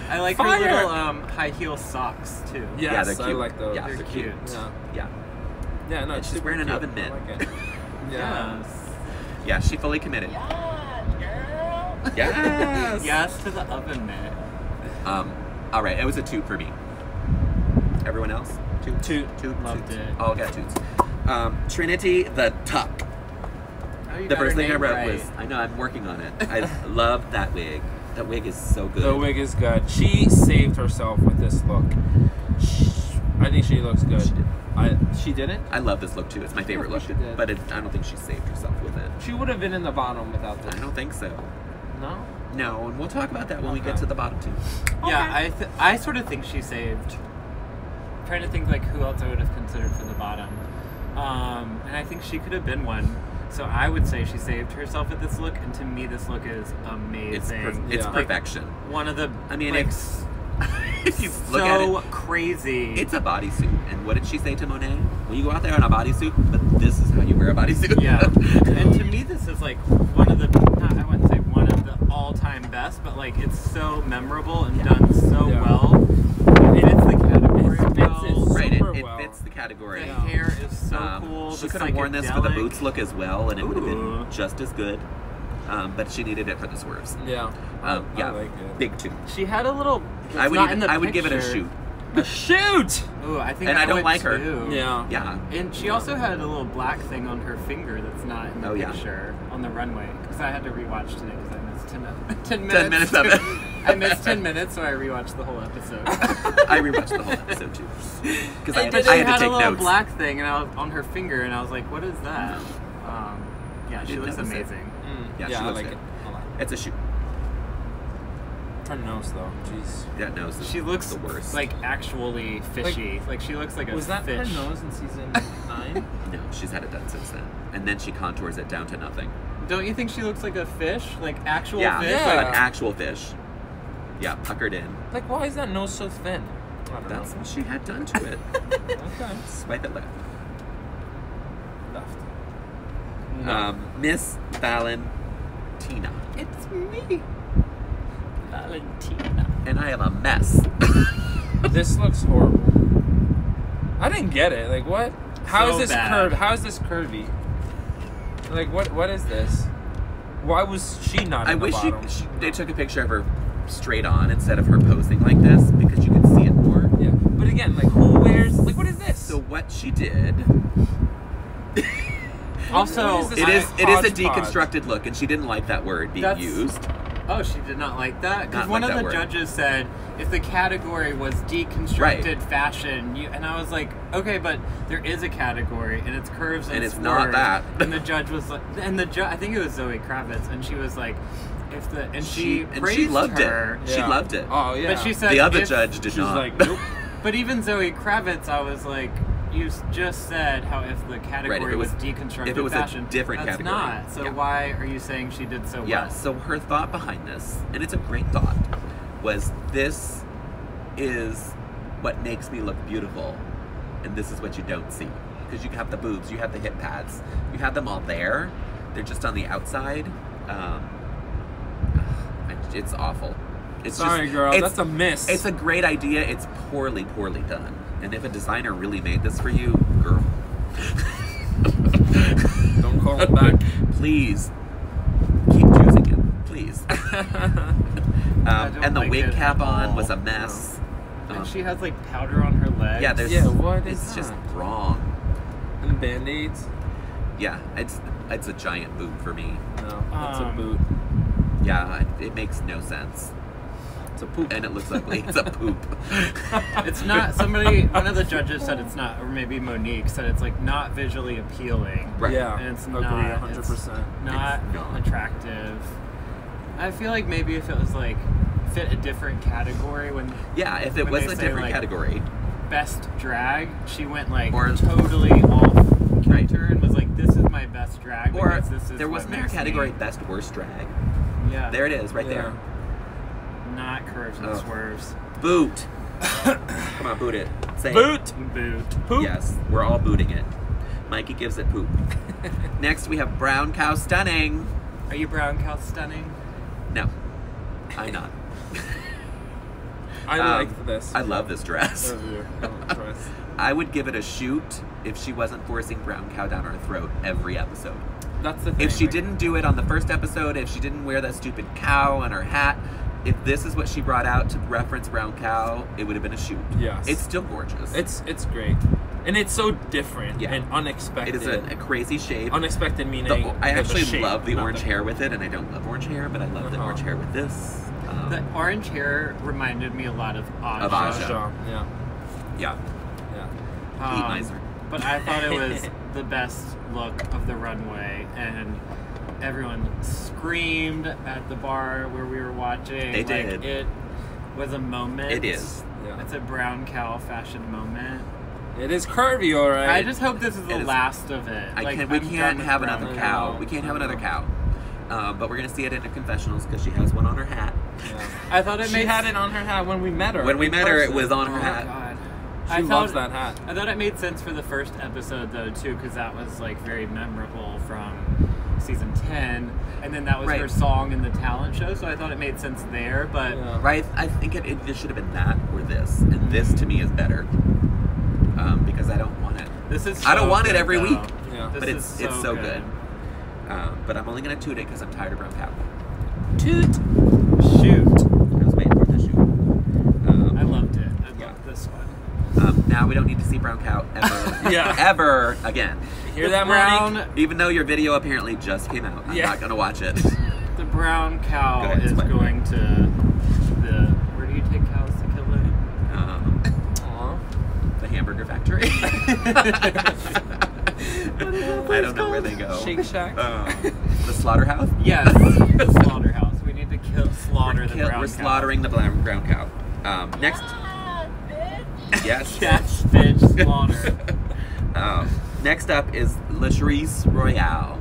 C: I like
B: Fire!
C: her little high heel socks too.
B: Yes,
A: Yeah, they're
B: I
A: cute.
B: like those.
A: Yeah,
C: They're
A: they're
C: cute.
A: cute.
B: Yeah.
A: Yeah.
B: Yeah, no,
A: And
B: it's
A: she's
B: super
A: wearing an
B: cute.
A: oven mitt.
B: I like it. Yeah.
C: Yes.
A: Yeah, she fully committed. Yes.
C: Yes to the oven mitt.
A: All right, it was a toot for me. Everyone else? Toot. Toot.
C: Loved
A: toots.
C: it.
A: All got toots. Trinity the Tuck.
C: Oh, you
A: The
C: got her
A: first thing I
C: name
A: wrote
C: right.
A: was, I know, I'm working on it. I love that wig. That wig is so good.
B: The wig is good. She saved herself with this look. I think she looks good.
A: She did.
B: She didn't?
A: I love this look too. It's my favorite look.
B: course she did.
A: But I don't think she saved herself with it.
B: She would have been in the bottom without this.
A: I don't think so.
B: No?
A: No, and we'll talk about that when we get
B: Okay.
A: to the bottom two.
C: Yeah, I sort of think she saved. I'm trying to think like who else I would have considered for the bottom, and I think she could have been one. So I would say she saved herself with this look, and to me this look is amazing.
A: It's
B: Yeah.
A: perfection.
C: One of the
A: I mean,
C: like,
A: if you look at
C: so
A: it,
C: crazy.
A: it's a bodysuit. And what did she say to Monet? Well, you go out there in a bodysuit, but this is how you wear a bodysuit.
C: Yeah, and to me this is like one of the I wouldn't say one of the all-time best, but like it's so memorable and done so
B: Yeah.
C: well. It fits the category
B: It fits
C: well.
B: it
A: Right,
B: super
A: it
B: well.
A: fits the category.
C: The
B: Yeah.
C: hair is so cool.
A: She
C: the
A: could have worn this for the
C: psychedelic.
A: boots look as well, and it would have
C: Ooh.
A: been just as good. But she needed it for the swerves.
B: Yeah.
A: Yeah,
B: I like it.
A: big two.
C: She had a little.
A: I would
C: not
A: even,
C: in the
A: I would give it a
C: picture.
A: shoot.
B: A shoot!
C: Ooh, I think
A: And I don't
C: would
A: like her.
C: too.
B: Yeah.
A: Yeah.
C: And she also had a little black thing on her finger that's not in the
A: Oh, yeah.
C: picture on the runway. Because I had to rewatch today because I missed 10 minutes.
A: 10 minutes of it.
C: I missed 10 minutes, so I rewatched the whole episode.
A: I rewatched the whole episode too. Because I
C: But
A: had
C: she
A: to
C: had
A: take
C: a little
A: notes.
C: black thing and I was on her finger, and I was like, "What is that?" Yeah, she
A: didn't
C: looks
A: notice it.
C: amazing.
A: Yeah,
B: Yeah,
A: she
B: I
A: looks
B: like
A: good.
B: it a lot.
A: It's a shoot.
B: Her nose, though. Jeez.
A: That nose is
C: She looks
A: the worst.
C: like actually fishy. Like she looks like a
B: Was that
C: fish.
B: her nose in season 9?
A: No, she's had it done since then. And then she contours it down to nothing.
C: Don't you think she looks like a fish? Like actual
A: Yeah,
C: fish?
B: Yeah.
A: an actual fish. Yeah, puckered in.
B: Like, why is that nose so thin? I don't
A: That's
B: know.
A: what she had done to it.
B: Okay.
A: Swipe it left.
B: Left.
A: Miss Valentina.
C: It's me, Valentina.
A: And I am a mess.
B: This looks horrible. I didn't get it. Like, what? How is
C: So
B: this
C: bad.
B: curved? How is this curvy? Like, what is this? Why was she not
A: I
B: in the
A: wish
B: bottom?
A: they took a picture of her straight on instead of her posing like this because you could see it more.
B: Yeah, but again, like, who wears... Like, what is this?
A: So what she did...
C: Also,
B: What is
A: It
B: this?
A: is a
B: Hodgepodge.
A: deconstructed look, and she didn't like that word being
C: That's-
A: used.
C: oh, she did not like that? Because
A: Not
C: one
A: like
C: of
A: that
C: the
A: word.
C: judges said if the category was deconstructed fashion, and I was like, okay, but there is a category, and it's curves and,
A: And it's not
C: swerves.
A: that.
C: And the judge was like, I think it was Zoe Kravitz, and she was like, she praised
A: loved
C: her.
A: it. She
B: Yeah.
A: loved it.
B: Oh, yeah.
C: But she said
A: The other
C: if-
A: judge did
B: She was
A: not.
B: like, nope.
C: But even Zoe Kravitz, I was like, you just said how if the category
A: it was-
C: was deconstructed
A: if it was a
C: fashion,
A: different
C: that's
A: category.
C: not. So
A: Yeah.
C: why are you saying she did so well?
A: Yeah, so her thought behind this, and it's a great thought, was this is what makes me look beautiful, and this is what you don't see. Because you have the boobs, you have the hip pads, you have them all there. They're just on the outside. It's awful. It's
B: Sorry, girl.
A: it's-
B: That's a miss.
A: It's a great idea. It's poorly done. And if a designer really made this for you, girl,
B: Don't call it back.
A: please keep choosing it. Please.
C: don't
A: And the
C: like
A: wig
C: it
A: cap
C: at
A: on
C: all.
A: was a mess.
C: And she has like powder on her legs.
A: Yeah, there's.
B: Yeah, what is
A: It's just
B: that?
A: wrong.
B: And Band-Aids?
A: Yeah, it's a giant boot for me.
B: No, that's a
C: Um,
B: boot.
A: Yeah, it makes no sense.
B: It's a poop.
A: And it looks ugly. It's a poop.
C: It's not. One of the judges said it's not, or maybe Monique said it's like not visually appealing.
A: Right.
B: Yeah,
C: And it's
B: agree,
C: not.
B: 100%.
C: It's not
A: It's not.
C: attractive. I feel like maybe if it was like fit a different category when
A: Yeah, if it
C: When
A: was
C: they
A: a
C: say,
A: different
C: like,
A: category.
C: best drag, she went like
A: Or-
C: totally off
A: Right.
C: kilter and was like, "This is my best drag."
A: Or
C: because this is
A: there
C: what
A: wasn't there a
C: makes
A: category
C: me-"
A: best worst drag.
C: Yeah,
A: There it is, right
B: Yeah.
A: there.
C: not curves and
A: Oh.
C: swerves.
A: Boot. Come on, boot it. Say it.
B: Boot!
C: Boot.
B: Poop!
A: Yes, we're all booting it. Mikey gives it poop. Next, we have Brown Cow Stunning.
C: Are you brown cow stunning?
A: No, I'm not.
B: I like this.
A: I love this dress.
B: Dress.
A: I would give it a shoot if she wasn't forcing Brown Cow down our throat every episode.
B: That's the thing.
A: If she
B: like,
A: didn't do it on the first episode, if she didn't wear that stupid cow on her hat, if this is what she brought out to reference Brown Cow, it would have been a shoot.
B: Yes.
A: It's still gorgeous.
B: It's great. And it's so different
A: Yeah.
B: and unexpected.
A: It is a crazy shape.
B: Unexpected meaning.
A: I
B: the
A: actually
B: shape,
A: love the
B: not
A: orange hair with it, and I don't love orange hair, but I love the
B: Uh-huh.
A: orange hair with this.
C: The orange hair reminded me a lot of Aja.
A: Of Aja.
B: Aja. Yeah.
A: Yeah.
B: Yeah.
A: Heat miser.
C: But I thought it was the best look of the runway, and everyone screamed at the bar where we were watching.
A: They
C: like,
A: did.
C: It was a moment.
A: It is.
B: Yeah.
C: It's a brown cow fashion moment.
B: It is curvy, alright.
C: I just hope this is the
A: It is-
C: last of it.
A: We
C: I'm
A: can't
C: done with
A: have
C: brown
A: another
B: cow.
A: cow. We can't have
B: I know.
A: another cow. But we're gonna see it in the confessionals because she has one on her hat.
B: Yeah.
C: I thought it
B: She
C: made
B: had it on her hat when we met her.
A: When we
B: in
A: met her, it
B: person.
A: was on her
C: Oh,
A: hat.
C: God.
B: She
C: I
B: loves
C: thought-
B: that hat.
C: I thought it made sense for the first episode though too, because that was like very memorable from season 10, and then that was
A: Right.
C: her song in the talent show. So I thought it made sense there, but
B: Yeah.
A: Right? I think it should have been that or this, and this to me is better because I don't want it.
C: this is.
A: I don't
C: so
A: want it
C: good,
A: every
C: though.
A: week.
B: Yeah.
C: This
A: But
C: is
A: it's so good. But I'm only gonna toot it because I'm tired of brown cow.
B: Toot.
C: Shoot,
A: I was waiting for the shoot.
C: I loved it. I
A: Yeah.
C: loved this one.
A: Now we don't need to see brown cow ever,
B: Yeah.
A: ever again.
B: Hear
C: The
B: that,
C: brown,
B: Monique?
A: Even though your video apparently just came out, I'm
B: Yeah.
A: not gonna watch it.
C: the brown cow
A: Go ahead,
C: is
A: explain.
C: going to the. Where do you take cows to kill it?
B: Aw.
A: The hamburger factory. I don't know where they go.
B: Shake Shack.
A: The slaughterhouse.
C: Yes, the slaughterhouse. We need to slaughter the brown
A: We're
C: cow.
A: slaughtering the brown cow. Next. Yes.
C: Yes, bitch, slaughter.
A: Next up is Latrice Royale.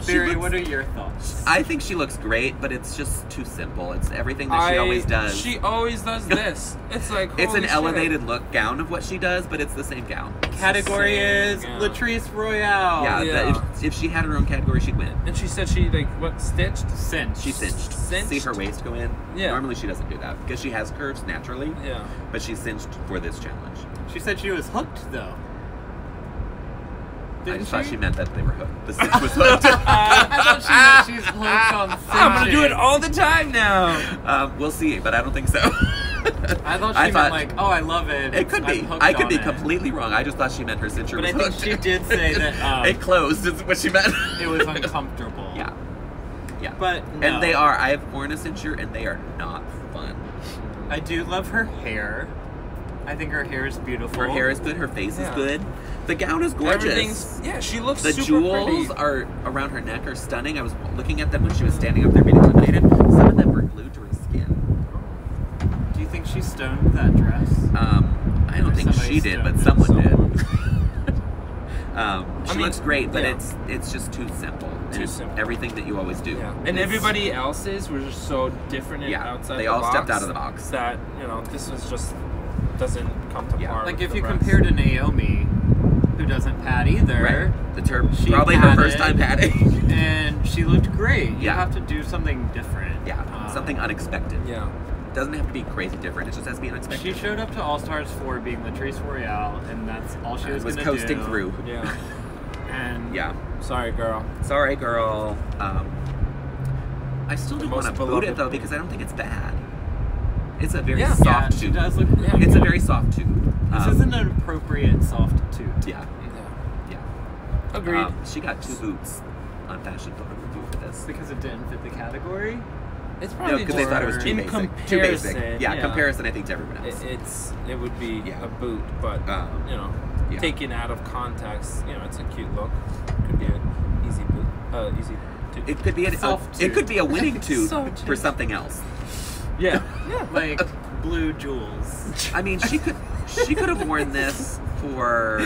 C: Barry, what are your thoughts?
A: I think she looks great, but it's just too simple. It's everything that she always does.
B: She always does this. It's like
A: It's
B: holy
A: an
B: shit.
A: elevated look gown of what she does, but it's the same gown.
C: Category
B: Same,
C: is
B: yeah.
C: Latrice Royale.
A: Yeah,
B: yeah.
A: if she had her own category, she'd win.
B: And she said she like what stitched?
C: Cinch.
A: She cinched.
B: Cinched?
A: See her waist go in?
B: Yeah.
A: Normally she doesn't do that because she has curves naturally,
B: Yeah.
A: but she cinched for this challenge.
C: She said she was hooked though.
A: I just thought she meant that they were hooked. The cinch was hooked.
C: I thought she meant she's hooked on cinching.
B: I'm gonna do it all the time now.
A: We'll see, but I don't think so.
C: I thought she meant like, oh, I love it.
A: It could be. I could be completely wrong. I just thought she meant her cincher was hooked.
C: But I think she did say that
A: it closed is what she meant.
C: It was uncomfortable.
A: Yeah. Yeah.
C: But no.
A: And they are. I have worn a cincher, and they are not fun.
C: I do love her hair. I think her hair is beautiful.
A: Her hair is good. Her face is good. The gown is gorgeous.
B: She looks
A: the
B: super
A: jewels
B: pretty.
A: are around her neck are stunning. I was looking at them when she was standing up there being eliminated. Some of them were glued to her skin.
C: Do you think she stoned that dress?
A: I don't think she did, but someone did. She looks great, but it's just too simple.
B: Too simple.
A: Everything that you always do.
B: Yeah. And everybody else's were just so different and outside
A: they
B: the
A: all
B: box
A: stepped out of the box.
B: That, this was just doesn't come to par.
C: Like
B: with
C: if you
B: the rest.
C: compare to Naomi, who doesn't pad either.
A: Right.
C: She
A: probably her first time padding.
C: And she looked great. You have to do something different.
A: Yeah, something unexpected.
B: Yeah.
A: It doesn't have to be crazy different. It just has to be unexpected.
C: She showed up to All Stars 4 being Latrice Royale, and that's all she was going to do.
A: Was coasting through.
B: Yeah.
C: And
B: sorry, girl.
A: Sorry, girl. I still don't want to boot it though because I don't think it's bad. It's a very soft tube.
C: She does look really
A: It's
C: good.
A: a very soft tube.
C: This isn't an appropriate soft tube.
A: Yeah.
B: Agreed.
A: She got 2 boots on Fashion Photo Review for this.
C: Because it didn't fit the category?
B: It's probably
A: because they thought it was too
B: in
A: basic.
B: comparison.
A: Too basic. Yeah, comparison I think to everyone else.
B: It would be a boot, but taken out of context, it's a cute look. Could be an easy boot. Easy tube.
A: It could be it could be a winning tube for something else.
B: Yeah.
C: Like blue jewels.
A: I mean, she could have worn this for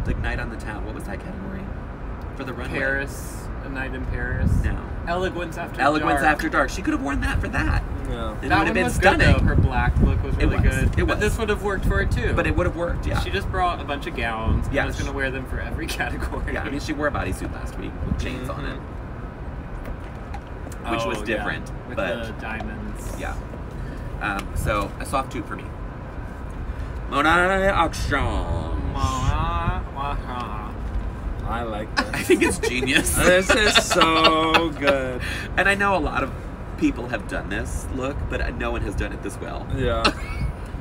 A: the night on the town. What was that category? For the runway.
C: Paris, A Night in Paris.
A: No.
C: Elegance After
A: Elegance
C: Dark.
A: After Dark. She could have worn that for that.
B: Yeah.
A: And
C: that
A: it would have been
C: was
A: stunning.
C: good, though. Her black look was really good.
A: But
C: this would have worked for it too.
A: But it would have worked, yeah.
C: She just brought a bunch of gowns and
A: Yeah.
C: was going to wear them for every category.
A: Yeah, I mean, she wore a bodysuit last week with chains on it. Which was different.
C: With
A: but
C: the diamonds.
A: Yeah. So, a soft tube for me. Monet Action.
B: I like this.
A: I think it's genius.
B: This is so good.
A: And I know a lot of people have done this look, but no one has done it this well.
B: Yeah.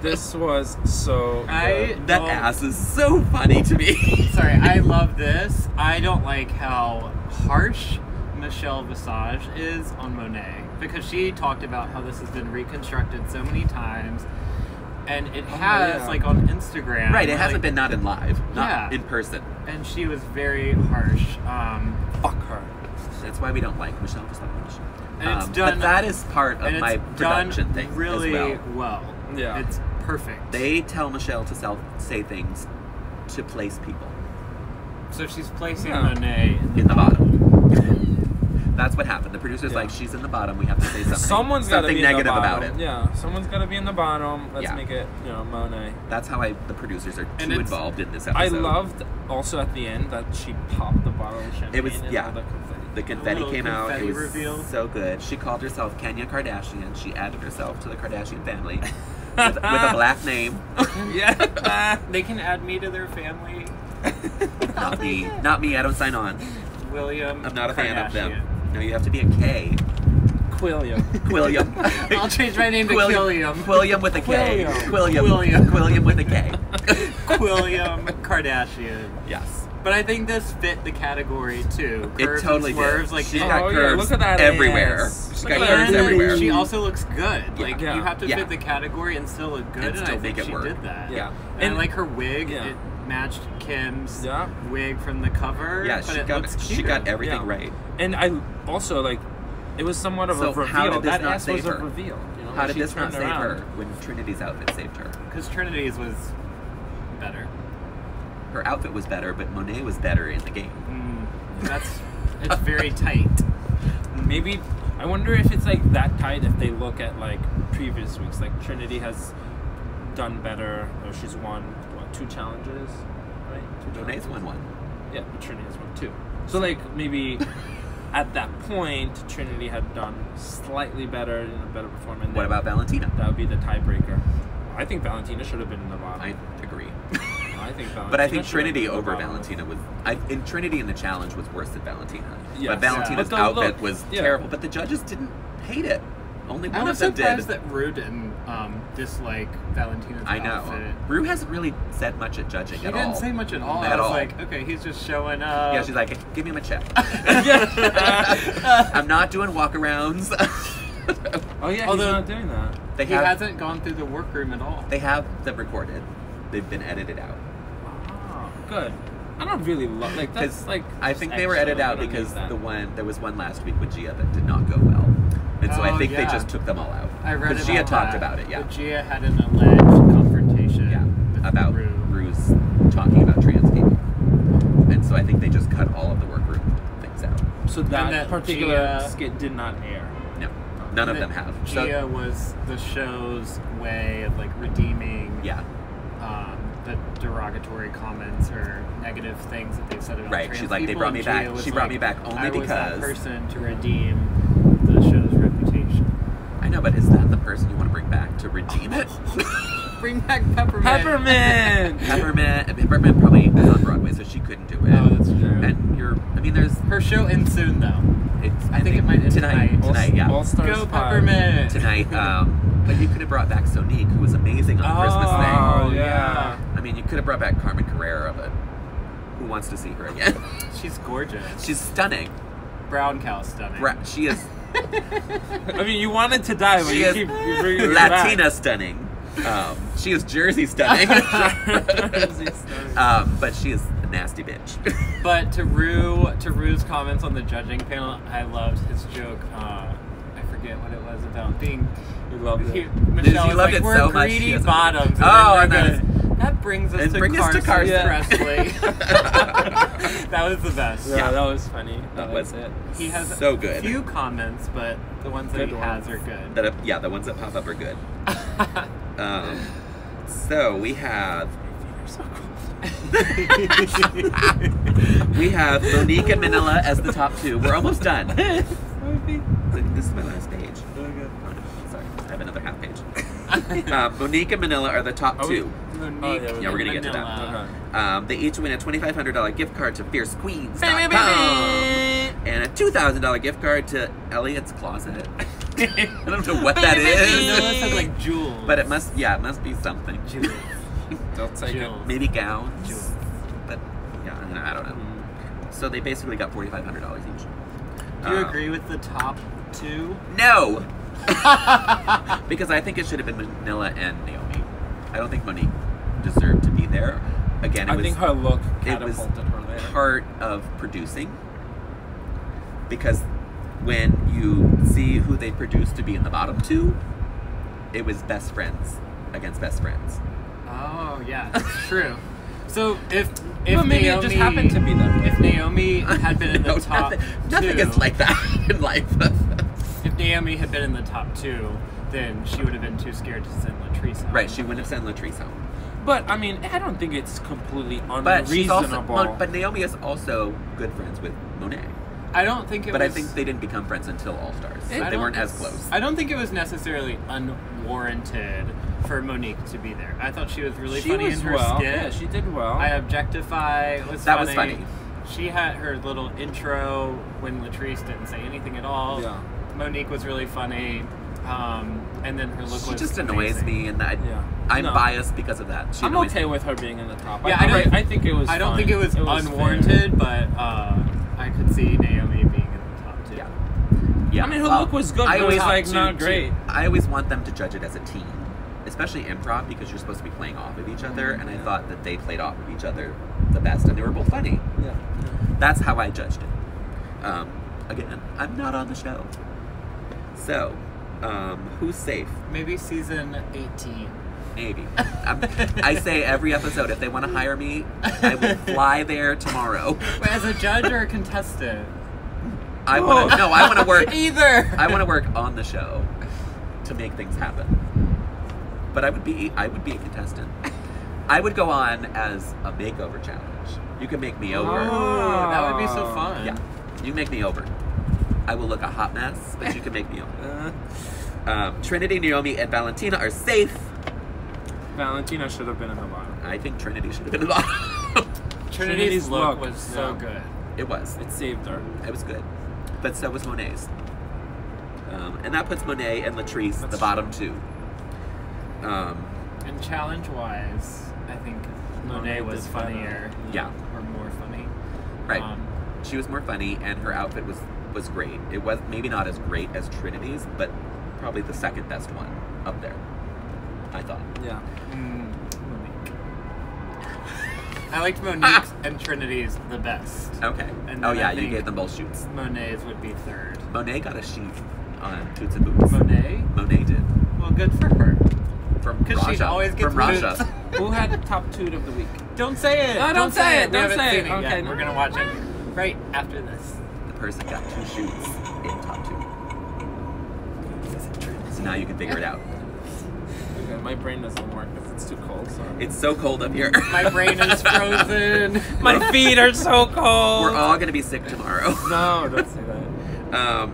B: This was so good.
A: That ass is so funny to me.
C: Sorry, I love this. I don't like how harsh Michelle Visage is on Monet, because she talked about how this has been reconstructed so many times, and it has like on Instagram.
A: Right, it hasn't been not in live, not in person.
C: And she was very harsh.
B: Fuck her.
A: That's why we don't like Michelle Visage.
C: And it's done.
A: But that is part of my production thing
C: really
A: as
C: well.
B: Yeah,
C: it's perfect.
A: They tell Michelle to say things to place people.
C: So she's placing Monet
A: in the bottom. That's what happened. The producer's like, she's in the bottom. We have to say something.
B: Someone's got to be
A: negative
B: in the bottom.
A: about it.
B: Yeah, someone's got to be in the bottom. Let's make it, Monet.
A: That's how the producers are too involved in this episode.
B: I loved also at the end that she popped the bottle of champagne.
A: It was
B: and all the confetti.
A: The confetti came out. It was
C: reveal.
A: So good. She called herself Kenya Kardashian. She added herself to the Kardashian family with a black name.
C: Yeah, they can add me to their family.
A: Not me. Not me. I don't sign on.
C: William.
A: I'm not a fan of them.
C: Kardashian.
A: No, you have to be a K.
B: Quilliam.
A: Quilliam.
C: I'll change my name to Quilliam.
A: Quilliam with a K.
C: Quilliam.
A: Quilliam with a K.
C: Quilliam Kardashian.
A: Yes.
C: But I think this fit the category too. Curves
A: It totally
C: and swerves,
A: did.
C: Like
A: She's got curves
B: look at that
A: everywhere.
B: ass.
A: She's
B: Look
A: got
B: at
A: curves
B: that.
A: everywhere.
C: She also looks good. Like
B: Yeah.
C: you have to
A: Yeah.
C: fit the category and still look good,
A: And
C: and
A: still
C: I think
A: make it
C: she
A: work.
C: did that.
B: Yeah.
C: And like her wig,
B: Yeah.
C: it matched Kim's
B: Yeah.
C: wig from the cover.
A: Yeah,
C: but
A: she got everything
B: Yeah.
A: right.
B: And I also it was somewhat of a reveal.
A: How did this
B: that
A: not
B: ass
A: save
B: was
A: her?
B: a reveal.
A: How did this not
B: turned
A: save
B: around.
A: her when Trinity's outfit saved her?
C: Because Trinity's was better.
A: Her outfit was better, but Monet was better in the game.
C: It's very tight.
B: Maybe I wonder if it's like that tight if they look at like previous weeks. Like Trinity has done better. Or she's won 2 challenges, right?
A: Monet's won 1.
B: Yeah, but Trinity has won 2. So like maybe at that point Trinity had done slightly better in a better performance.
A: What about Valentina?
B: That would be the tiebreaker. I think Valentina should have been in the bottom.
A: I agree.
B: I think Valentina.
A: But I think
B: should
A: Trinity
B: have been
A: over
B: the bottom.
A: Valentina was. In Trinity in the challenge was worse than Valentina.
B: Yes.
A: But Valentina's
B: But the
A: outfit
B: look,
A: was
B: yeah.
A: terrible. But the judges didn't hate it. Only
C: I
A: one
C: was
A: of them did.
C: surprised that Rue didn't dislike Valentina's
A: I know.
C: outfit.
A: Rue hasn't really said much at judging
C: She
A: at all.
C: didn't say much at all.
A: At
C: I was
A: all.
C: like, okay, he's just showing up.
A: Yeah, she's like, give me my check. I'm not doing walkarounds.
B: Oh yeah,
C: Although-
B: he's not doing that.
A: They
C: He
A: have
C: hasn't gone through the workroom at all.
A: they have them recorded. They've been edited out.
B: Oh, good. I don't really love like that's
A: 'Cause
B: like.
A: I
B: just
A: think they were
B: extra.
A: edited
B: I
A: out
B: don't
A: because
B: need that.
A: there was one last week with Gia that did not go well, and so I
C: Oh,
A: think they
C: yeah.
A: just took them all out.
C: I read
A: Because
C: about
A: Gia talked
C: that.
A: about it, yeah,
C: But Gia had an alleged confrontation with
A: about
C: Rue.
A: Rue's talking about trans people, and so I think they just cut all of the workroom things out.
B: So that,
C: that
B: particular
C: Gia-
B: skit did not air.
A: No, none of
C: And
A: them have.
C: Gia was the show's way of like redeeming
A: Yeah,
C: the derogatory comments or negative things that they've said about
A: right.
C: trans
A: She's like, they
C: people,
A: brought me
C: and
A: back.
C: Gia was
A: She brought
C: like,
A: me back only
C: I was that
A: because
C: person to redeem the show's reputation.
A: I know, but is that the person you want to bring back to redeem it?
C: Bring back Peppermint.
B: Peppermint.
A: Peppermint probably was on Broadway, so she couldn't do it.
C: Oh, that's true.
A: And there's
C: Her show ends soon though.
A: I think
C: it might end tonight.
A: Tonight, yeah.
B: All Stars
C: Go
B: 5.
C: Peppermint.
A: Tonight, but you could have brought back Sonique, who was amazing on the Christmas thing.
B: Oh yeah.
A: I mean, you could have brought back Carmen Carrera, but who wants to see her again?
C: She's gorgeous.
A: She's stunning.
C: Brown cow stunning.
A: She is
B: I mean, you wanted to die, but
A: She
B: you
A: is
B: keep you bring her
A: Latina
B: back.
A: stunning. She is Jersey stunning. But she is a nasty bitch.
C: But to Rue's comments on the judging panel, I loved his joke. I forget what it was about being.
B: You loved it.
C: Michelle
A: You
C: was
A: loved
C: like,
A: it
C: "We're
A: so much,
C: greedy
A: she doesn't-
C: bottoms."
A: Oh,
C: and then
A: and
C: Rue goes, that brings us
A: and
C: to
A: bring us to
C: Carson
A: Carson.
C: Presley. That was the best.
B: Yeah, that was funny.
A: That
B: was
A: was
B: it.
C: He has
A: so good.
C: a few comments, but the ones that
B: Good
C: he has
B: ones.
C: are good.
A: The ones that pop up are good. So we have Monique and Manila as the top two. We're almost done. This is my last page. Oh, no. Sorry, I have another half page. Monique and Manila are the top two.
C: Monique
A: Yeah, we're gonna get to that.
C: Manila.
A: They each win a $2,500 gift card to FierceQueens.com and a $2,000 gift card to Elliot's Closet. I don't know what that
C: Manila
A: is,
C: said like jewels.
A: but it must be something.
C: Jewels.
B: Don't take
C: Jewels.
A: Maybe gowns.
C: Jewels.
A: But yeah, I don't know. So they basically got $4,500 each.
C: Do you agree with the top two?
A: No! Because I think it should have been Manila and Naomi. I don't think Monique deserved to be there. Again,
B: I think her look
A: it was
B: catapulted her there.
A: part of producing. Because when you see who they produced to be in the bottom two, it was best friends against best friends.
C: Oh yeah, that's true. So if
B: Well, maybe
C: Naomi,
B: it just happened to be them.
C: if Naomi had been in the
A: No,
C: top
A: nothing
C: two,
A: is like that in life.
C: if Naomi had been in the top two, then she would have been too scared to send Latrice home.
A: Right, she wouldn't have sent Latrice home.
B: But I mean, I don't think it's completely
A: But she's also,
B: unreasonable.
A: but Naomi is also good friends with Monet.
C: I don't think it
A: But
C: was.
A: I think they didn't become friends until All Stars.
C: I
A: They
C: don't-
A: weren't as close.
C: I don't think it was necessarily unwarranted for Monique to be there. I thought she was really
B: she
C: funny
B: was
C: in her
B: well.
C: skit.
B: Yeah, she did well.
C: I Objectify was
A: That
C: funny.
A: was funny.
C: She had her little intro when Latrice didn't say anything at all.
B: Yeah.
C: Monique was really funny. And then her look
A: She
C: was
A: just annoys
C: amazing.
A: me, and
B: Yeah.
A: I'm
B: No.
A: biased because of that. She
B: I'm
A: annoys
B: okay
A: me.
B: with her being in the top.
C: Yeah,
B: I think it was.
C: I don't
B: fine.
C: think it was unwarranted, but I could see Naomi being in the top two.
A: Yeah. Yeah.
B: I mean, her look was good,
A: I
B: but it was
A: always-
B: like
C: two,
B: not great.
A: I always want them to judge it as a team, especially improv, because you're supposed to be playing off of each other, and I thought that they played off of each other the best, and they were both funny.
B: Yeah.
A: That's how I judged it. Again, I'm not on the show. So, who's safe?
C: Maybe season 18.
A: Maybe. I say every episode, if they want to hire me, I will fly there tomorrow.
C: Wait, as a judge or a contestant?
A: I want to work.
C: Either.
A: I want to work on the show to make things happen. But I would be a contestant. I would go on as a makeover challenge. You can make me over.
C: Oh, that would be so fun.
A: Yeah, you make me over. I will look a hot mess, but you can make me over. Trinity, Naomi, and Valentina are safe.
B: Valentina should have been in the bottom.
A: I think Trinity should have been the bottom.
C: Trinity's look was
B: yeah.
C: so good.
A: It was.
B: It saved her.
A: It was good. But so was Monet's. And that puts Monet and Latrice
B: That's
A: the bottom two.
C: And challenge-wise, I think Monet was
B: did better.
C: funnier.
A: Yeah.
C: Or more funny.
A: Right. She was more funny, and her outfit was great. It was maybe not as great as Trinity's, but probably the second best one up there, I thought.
B: Yeah.
C: Monique. I liked Monique's and Trinity's the best.
A: Okay.
C: And
A: Oh
C: then
A: yeah,
C: I
A: you
C: think
A: gave them both shoots.
C: Monet's would be third.
A: Monet got a shoot on Toots and Boots.
C: Monet?
A: Monet did.
C: Well, good for her.
A: From
C: 'Cause she
A: Raja.
C: always gets
A: From Raja.
C: boots.
B: Who had the top toot of the week?
C: Don't say it!
B: No, don't say it,
C: We
B: don't
C: haven't
B: say
C: seen
B: it.
C: yet.
B: Okay,
C: We're
B: no.
C: gonna watch it right after this.
A: The person got 2 shoots in top 2. So now you can figure it out.
B: Okay, my brain doesn't work because it's too cold. So.
A: It's so cold up here.
C: My brain is frozen.
B: My feet are so cold.
A: We're all gonna be sick tomorrow.
B: No, don't say that.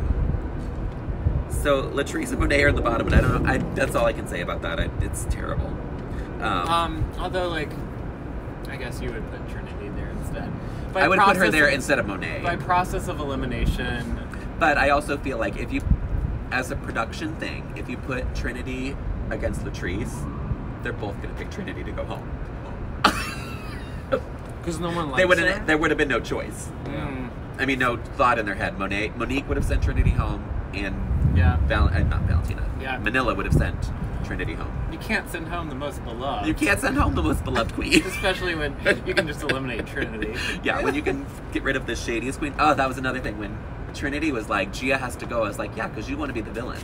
A: So Latrice and Monet are at the bottom, but I don't know. That's all I can say about that. It's terrible.
C: Although, like, I guess you would put Trinity there instead. By
A: I would put her
C: process
A: there
C: of-
A: instead of Monet.
C: By process of elimination.
A: But I also feel like if you, as a production thing, if you put Trinity against Latrice, they're both gonna pick Trinity to go home.
B: Because no one likes
A: They wouldn't.
B: her?
A: There would have been no choice.
B: Yeah.
A: I mean, no thought in their head. Monique would have sent Trinity home, and
C: Yeah.
A: not Valentina.
C: Yeah.
A: Manila would have sent Trinity home.
C: You can't send home the most beloved.
A: You can't send home the most beloved queen.
C: Especially when you can just eliminate Trinity.
A: Yeah, when you can get rid of the shadiest queen. Oh, that was another thing. When Trinity was like, Gia has to go, I was like, yeah, because you want to be the villain.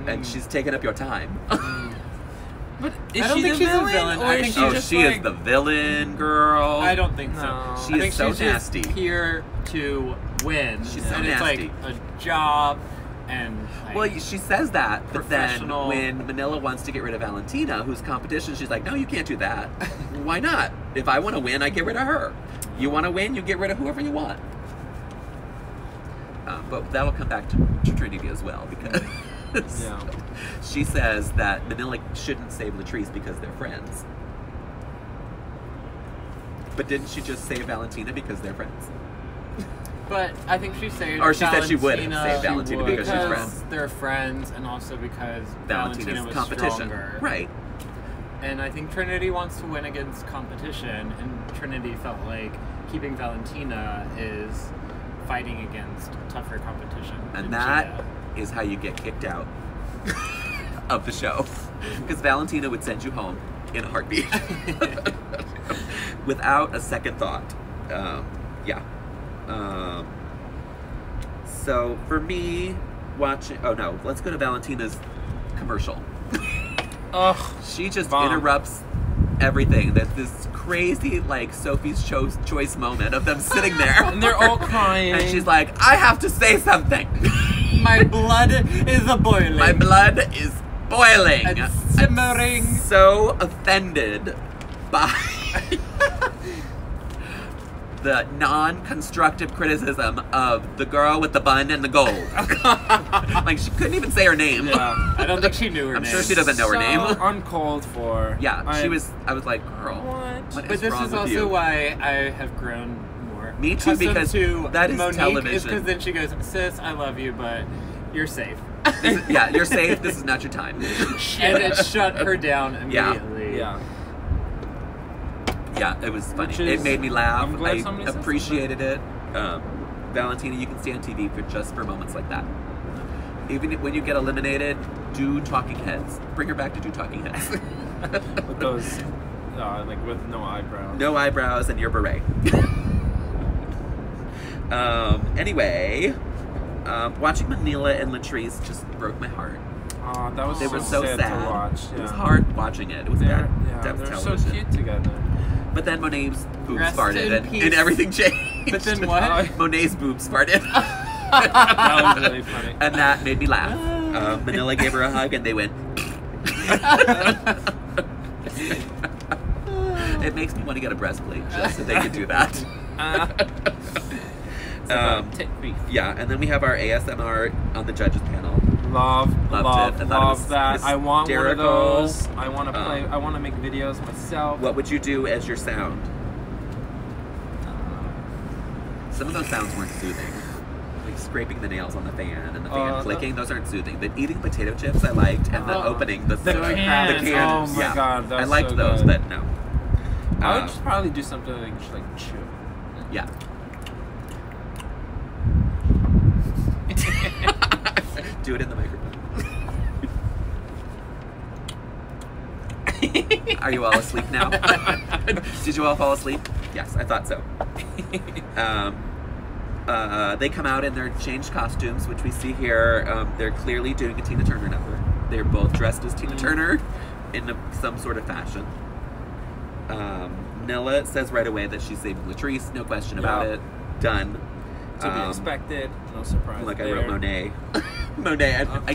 A: And she's taking up your time.
B: But is
C: I don't
B: she
C: think
B: the
C: she's a
B: villain,
C: villain.
B: or
C: I
B: is
C: think
B: she
A: Oh,
B: just
A: she
B: like,
A: is the villain, girl.
C: I don't think so.
B: No.
A: She
C: I
A: is
C: think
A: so
C: she's
A: nasty.
C: just here to win.
A: She's so
C: and it's
A: nasty.
C: like a job and like,
A: Well, she says that, but then
C: Professional.
A: when Manila wants to get rid of Valentina, who's competition, she's like, no, you can't do that. Why not? If I want to win, I get rid of her. You want to win, you get rid of whoever you want. But that'll come back to Trinity as well, because
B: Yeah.
A: she says that Manila shouldn't save Latrice because they're friends. But didn't she just save Valentina because they're friends?
C: But I think she saved
A: Or she said she would
C: Valentina
A: save Valentina because she's friends.
C: they're friends, and also because Valentina
A: Valentina's
C: was
A: competition.
C: stronger.
A: Right.
C: And I think Trinity wants to win against competition, and Trinity felt like keeping Valentina is fighting against tougher competition.
A: And
C: than
A: that
C: Gia.
A: is how you get kicked out of the show. Because Valentina would send you home in a heartbeat. Without a second thought. Yeah. So for me, watching... Oh no, let's go to Valentina's commercial.
B: Ugh.
A: She just
B: Bomb.
A: interrupts everything. There's this crazy, like, Sophie's Choice moment of them sitting there.
B: And they're all crying.
A: And she's like, I have to say something.
C: My blood is a boiling.
A: My blood is boiling.
C: And simmering.
A: I'm so offended by the non-constructive criticism of the girl with the bun and the gold. Like, she couldn't even say her name.
B: Yeah.
C: I don't think she knew her
A: I'm
C: name.
A: sure she doesn't know her name.
B: So uncalled for.
A: Yeah, I was like, girl,
B: What?
A: what
C: But
A: is
C: this
A: wrong
C: is
A: with
C: also
A: you?
C: why I have grown more.
A: Me too,
C: accustomed
A: because
C: to
A: that is
C: Monique
A: television.
C: Is because then she goes, sis, I love you, but you're safe.
A: Yeah, you're safe. This is not your time.
C: And it shut her down
A: Yeah.
C: immediately.
B: Yeah.
A: Yeah, it was funny.
B: Which
A: It
B: is-
A: made me laugh.
B: I'm glad
A: I
B: somebody says
A: appreciated it. Valentina, you can stay on TV for moments like that. Even when you get eliminated, do talking heads. Bring her back to do talking heads.
B: With those, like with no eyebrows.
A: No eyebrows and your beret. Anyway, watching Manila and Latrice just broke my heart.
B: Oh, that was
A: They were so sad.
B: to watch. Yeah.
A: It was hard watching it. It was
B: They're,
A: that was
B: they're so
A: television.
B: cute together.
A: But then Monet's boobs
C: Rest
A: farted
C: in peace.
A: and everything changed.
C: But then what?
A: Monet's boobs farted.
B: That was really funny.
A: And that made me laugh. Manila gave her a hug and they went. It makes me want to get a breastplate just so they could do that.
B: Tit beef.
A: Yeah, and then we have our ASMR on the judges panel.
B: Loved
A: it. I thought it
B: love
A: was
B: that. I want one of
A: hysterical.
B: those. I want to play. I want to make videos myself.
A: What would you do as your sound? Some of those sounds weren't soothing. Like scraping the nails on the fan and the fan clicking, those aren't soothing. But eating potato chips I liked, and the opening, the can.
B: Oh my god, that's
A: I liked
B: so
A: those,
B: good.
A: but no.
B: I would just probably do something like just like chew.
A: Yeah. Do it in the microphone. Are you all asleep now? Did you all fall asleep? Yes, I thought so. They come out in their changed costumes, which we see here. They're clearly doing a Tina Turner number. They're both dressed as Tina Turner in some sort of fashion. Nella says right away that she's saving Latrice, no question about it. Done.
B: To be expected, no surprise.
A: Like
B: there.
A: I wrote Monet. Monet. I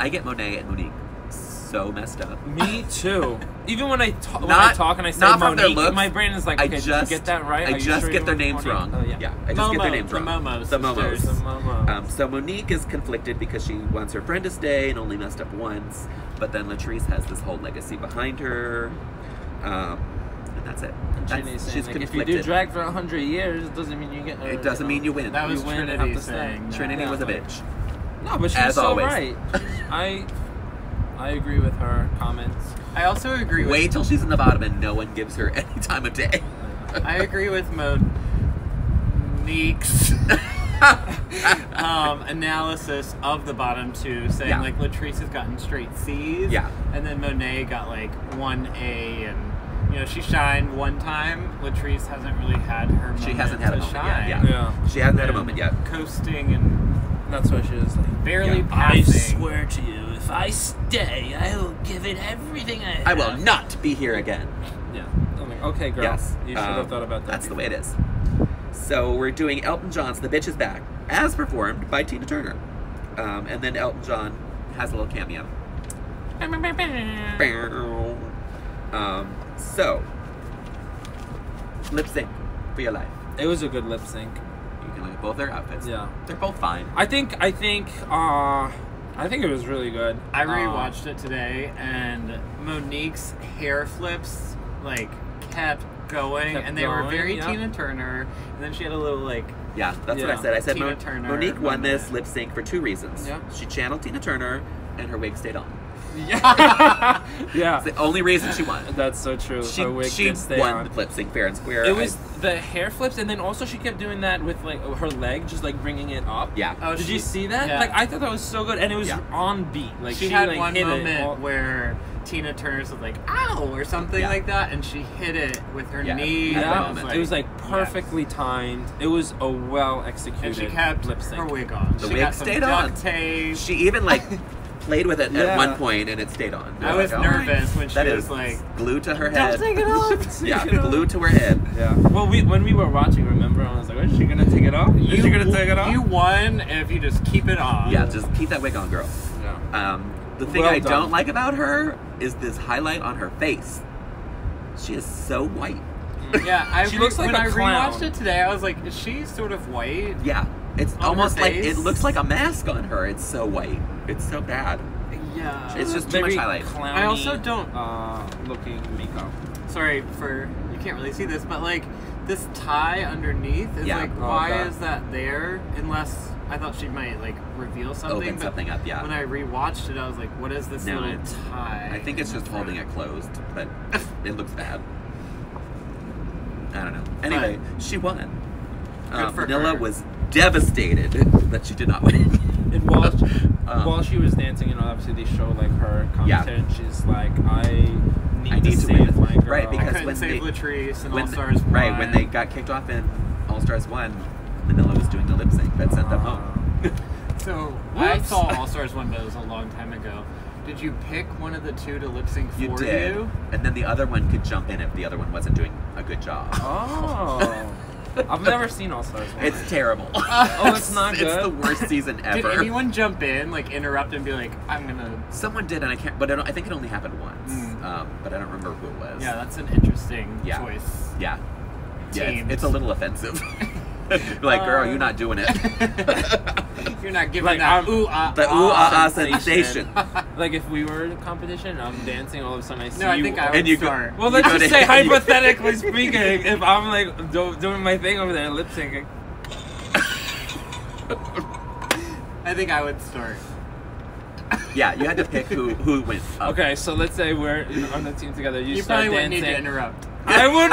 A: get Monet and Monique so messed up.
B: Me too. Even when I talk and I say Monique, my brain is like, okay, did you get that right?
A: I just get their names wrong.
B: Oh, yeah.
A: I just get their names wrong.
C: The
A: Momos. So Monique is conflicted because she wants her friend to stay and only messed up once, but then Latrice has this whole legacy behind her. And that's it.
B: She's like, if you do drag for 100 years, it doesn't mean you get.
A: It doesn't mean you win.
C: That was Trinity saying.
A: Trinity was a bitch.
B: No, but she's so right. I agree with her comments.
C: I also agree with...
A: Wait till she's in the bottom and no one gives her any time of day.
C: I agree with Monique's analysis of the bottom two, saying like Latrice has gotten straight C's.
A: Yeah.
C: And then Monet got like 1A and... You know, she shined one time. Latrice hasn't really had her moment.
A: She hasn't had a moment
C: shine.
A: yet. Yeah. She hasn't had a moment yet.
C: Coasting and...
B: That's why she is like...
C: Barely passing.
B: I swear to you, if I stay, I will give it everything I have.
A: I will not be here again.
B: Yeah. I'm like, okay, girl.
A: Yes.
B: You should have thought about that.
A: That's the way it is. So we're doing Elton John's The Bitch Is Back, as performed by Tina Turner. And then Elton John has a little cameo. So, lip sync for your life.
B: It was a good lip sync.
A: You can look at both their outfits.
B: Yeah.
A: They're both fine.
B: I think it was really good.
C: I rewatched it today, and Monique's hair flips like kept going, and they were very Tina Turner. And then she had a little like
A: that's what I said. I said
C: Tina Turner
A: Monique won this lip sync for two reasons.
B: Yeah.
A: She channeled Tina Turner, and her wig stayed on.
B: Yeah.
A: It's the only reason she won.
B: That's so true.
A: She
B: her wig did stay
A: won
B: on.
A: the lip sync fair and square.
B: It was the hair flips, and then also she kept doing that with like her leg, just like bringing it up.
A: Yeah.
C: Oh,
B: did you see that?
C: Yeah.
B: Like I thought that was so good, and it was on beat. Like
C: she had
B: like,
C: one
B: hit
C: moment where Tina Turner's was like "ow" or something like that, and she hit it with her knee.
B: Yeah, it was like perfectly timed. It was a well executed.
C: And she kept
B: lip sync.
C: her wig on.
A: The
C: she
A: wig
C: got
A: stayed
C: some
A: on.
C: duct tape.
A: She even like played with it at one point, and it stayed on.
C: I was nervous when she was like
A: glued to her head.
C: Don't take it off.
A: Yeah, glued to her head.
B: Yeah. Well, when we were watching, remember, I was like, "Is she gonna take it off? Is she gonna take it off?"
C: You won if you just keep it on.
A: Yeah, just keep that wig on, girl.
B: Yeah.
A: The thing I don't like about her is this highlight on her face. She is so white.
C: Yeah,
B: she looks like
C: when
B: a
C: I
B: clown.
C: rewatched it today, I was like, is she sort of white?
A: Yeah, it's
C: On
A: almost
C: her
A: like
C: face?
A: it looks like a mask on her. It's so white. It's so bad.
C: Yeah.
A: It's just too much highlight.
B: Clowny,
C: I also don't
B: looking makeup.
C: Sorry for you can't really see this, but like this tie underneath is like why is that there? Unless I thought she might like reveal something.
A: Open something up, yeah.
C: When I rewatched it, I was like, what is this little tie?
A: I think it's just holding it closed, but it looks bad. I don't know. Anyway, she won. Manila was devastated that she did not win.
B: And while she was dancing, and obviously they show like her commentary, and she's like, I need to save my girl.
A: Right, because
C: I couldn't
A: when
C: save
A: they,
C: Latrice and All Stars 1.
A: Right, when they got kicked off in All Stars 1, Manila was doing the lip sync that sent them home.
C: So I saw All Stars 1, but it was a long time ago. Did you pick one of the two to lip sync for you?
A: You did. And then the other one could jump in if the other one wasn't doing a good job.
B: Oh. I've never seen All Stars 1.
A: It's terrible.
B: Oh, it's not good?
A: It's the worst season ever.
C: Did anyone jump in, like interrupt and be like, I'm gonna...
A: Someone did, and I can't, but I think it only happened once. But I don't remember who it was.
C: Yeah, that's an interesting choice.
A: Yeah. Yeah, it's a little offensive. Like, girl, you're not doing it.
C: You're not giving
B: Like,
C: that ooh-ah
A: sensation.
B: Like if we were in a competition, I'm dancing, all of a sudden I see
C: No, I think I would start.
B: Well, let's just say hypothetically speaking, if I'm like doing my thing over there, lip syncing.
C: I think I would start.
A: Yeah, you had to pick who wins.
B: Okay, so let's say we're on the team together. You start
C: probably
B: dancing.
C: wouldn't need to interrupt.
B: I would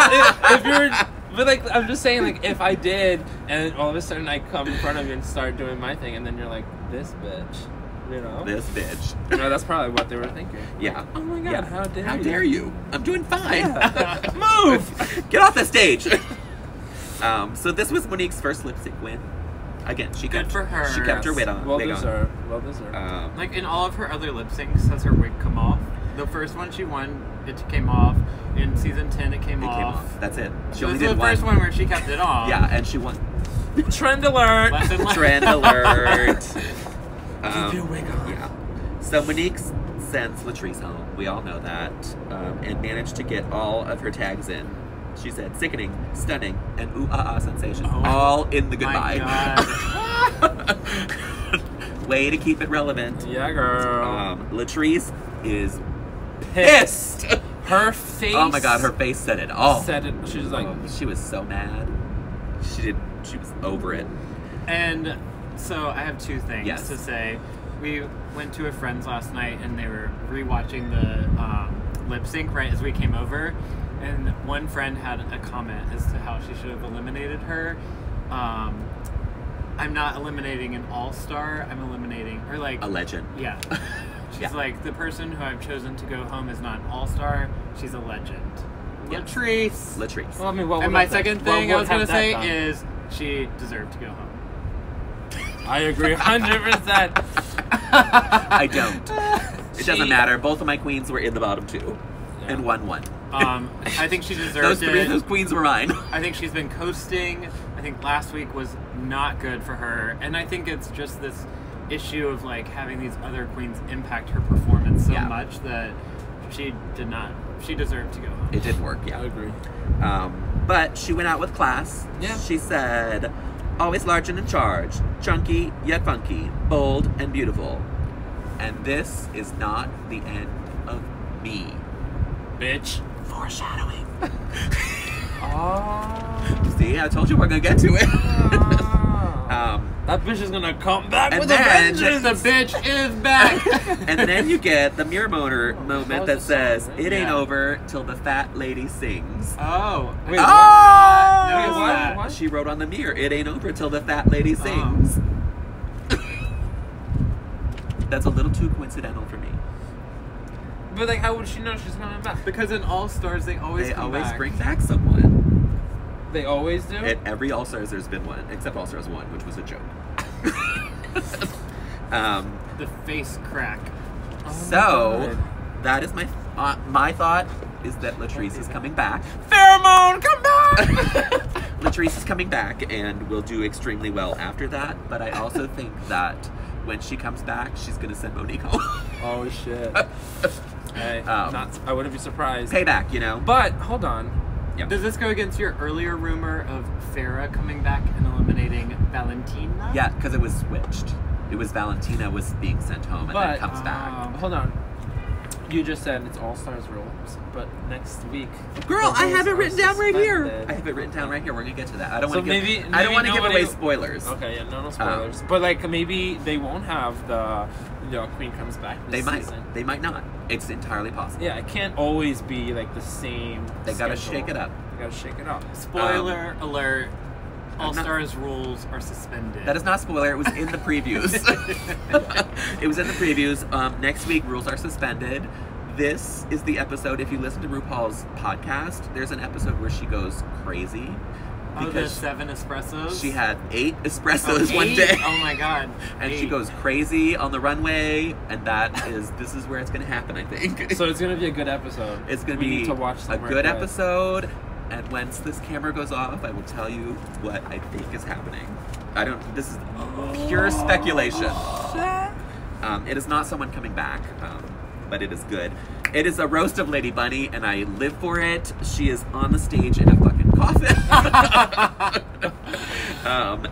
B: if you're. But like I'm just saying, like if I did, and all of a sudden I come in front of you and start doing my thing, and then you're like, this bitch, you know?
A: This bitch.
B: No, that's probably what they were thinking.
A: Yeah.
B: Oh my god, how dare
A: you? I'm doing fine.
B: Yeah. Move!
A: Get off the stage. So this was Monique's first lip sync win. Again, she kept
C: for her.
A: She kept her wig on.
B: Well deserved. Well deserved.
C: Like in all of her other lip syncs, has her wig come off? The first one she won, it came off. In season 10, it came off.
A: That's it. She
C: This
A: only
C: is
A: did
C: the first one where she kept it on.
A: Yeah, and she won.
B: Trend alert!
C: Lesson learned.
A: Trend alert.
B: Keep your wig on.
A: Yeah. So Monique sends Latrice home. We all know that. And managed to get all of her tags in. She said sickening, stunning, and ooh-ah-ah sensation. All in the goodbye.
C: My God.
A: Way to keep it relevant.
B: Yeah, girl.
A: Latrice is pissed.
B: Her face.
A: Oh my god, her face said it all.
B: Said it. She was like,
A: she was so mad. She was over it.
C: And so I have two things to say. We went to a friend's last night and they were rewatching the lip sync right as we came over. And one friend had a comment as to how she should have eliminated her. I'm not eliminating an all-star. I'm eliminating, or like...
A: A legend.
C: Yeah. She's like, the person who I've chosen to go home is not an all-star. She's a legend.
A: Yes.
C: Latrice.
B: well, I mean, what
C: And
B: would
C: my
B: that-
C: second
B: what
C: thing
B: would
C: I was going to
B: have that
C: say
B: done?
C: is she deserved to go home.
B: I agree 100%.
A: I don't. It doesn't matter. Both of my queens were in the bottom two.
B: Yeah.
A: And won.
C: I think she deserved
A: Those queens were mine.
C: I think she's been coasting. I think last week was not good for her. And I think it's just this issue of like having these other queens impact her performance so much that she deserved to go home.
A: It didn't work, yeah.
B: I agree.
A: But she went out with class.
B: Yeah.
A: She said, always large and in charge, chunky yet funky, bold and beautiful. And this is not the end of me.
B: Bitch.
A: Foreshadowing.
B: Oh.
A: See, I told you we're gonna get to it.
B: That bitch is gonna come back
A: and
B: with a
A: then-
B: vengeance.
C: The bitch is back.
A: And then you get the mirror moment that says,
B: song,
A: it ain't
C: Yeah.
A: over till the fat lady sings.
C: Oh.
B: Wait,
A: Oh!
C: Notice
B: what?
C: that.
B: What?
A: She wrote on the mirror, it ain't over till the fat lady sings. That's a little too coincidental for me.
B: But like, how would she know she's coming back?
C: Because in All Stars, they always
A: They
C: come
A: always
C: back.
A: bring back someone.
B: They always do.
A: At every All Stars, there's been one, except All Stars 1, which was a joke.
C: The face crack.
B: Oh
A: So, that is my thought is that Latrice is coming back.
B: pheromone, come back.
A: Latrice is coming back and will do extremely well after that. But I also think that when she comes back, she's gonna send Monique home.
B: Oh shit. Hey, I wouldn't be surprised.
A: Payback, you know.
B: But hold on.
A: Yeah.
C: Does this go against your earlier rumor of Farrah coming back and eliminating Valentina?
A: Yeah, because it was switched. It was Valentina was being sent home and then comes back.
B: Hold on. You just said it's All Stars rules, but next week.
A: Girl, I have it written down right here.
B: suspended.
A: I have it written down right here. We're gonna get to that. I don't
B: So
A: want to give.
B: maybe
A: I don't want to give
B: nobody-
A: away spoilers.
B: Okay, yeah, no spoilers. But like maybe they won't have the Queen comes back this
A: They might.
B: season.
A: They might not. It's entirely possible.
B: Yeah, it can't always be like the same.
A: They gotta
B: schedule.
A: shake it up.
B: They gotta shake it up.
C: Spoiler alert. All
A: I'm not-
C: Stars rules are suspended.
A: That is not spoiler. It was in the previews. It was in the previews. Next week, rules are suspended. This is the episode. If you listen to RuPaul's podcast, there's an episode where she goes crazy.
C: Oh, the
A: Because
C: 7 espressos?
A: she had 8 espressos
C: Oh,
A: one
C: 8?
A: day.
C: Oh my god.
A: And she
C: 8.
A: goes crazy on the runway, and this is where it's gonna happen, I think.
B: So it's gonna be a good episode.
A: It's gonna
B: We
A: be
B: need to watch
A: a
B: somewhere
A: good episode, and once this camera goes off, I will tell you what I think is happening. This is pure speculation. It is not someone coming back, but it is good. It is a roast of Lady Bunny, and I live for it. She is on the stage in a fucking coffin.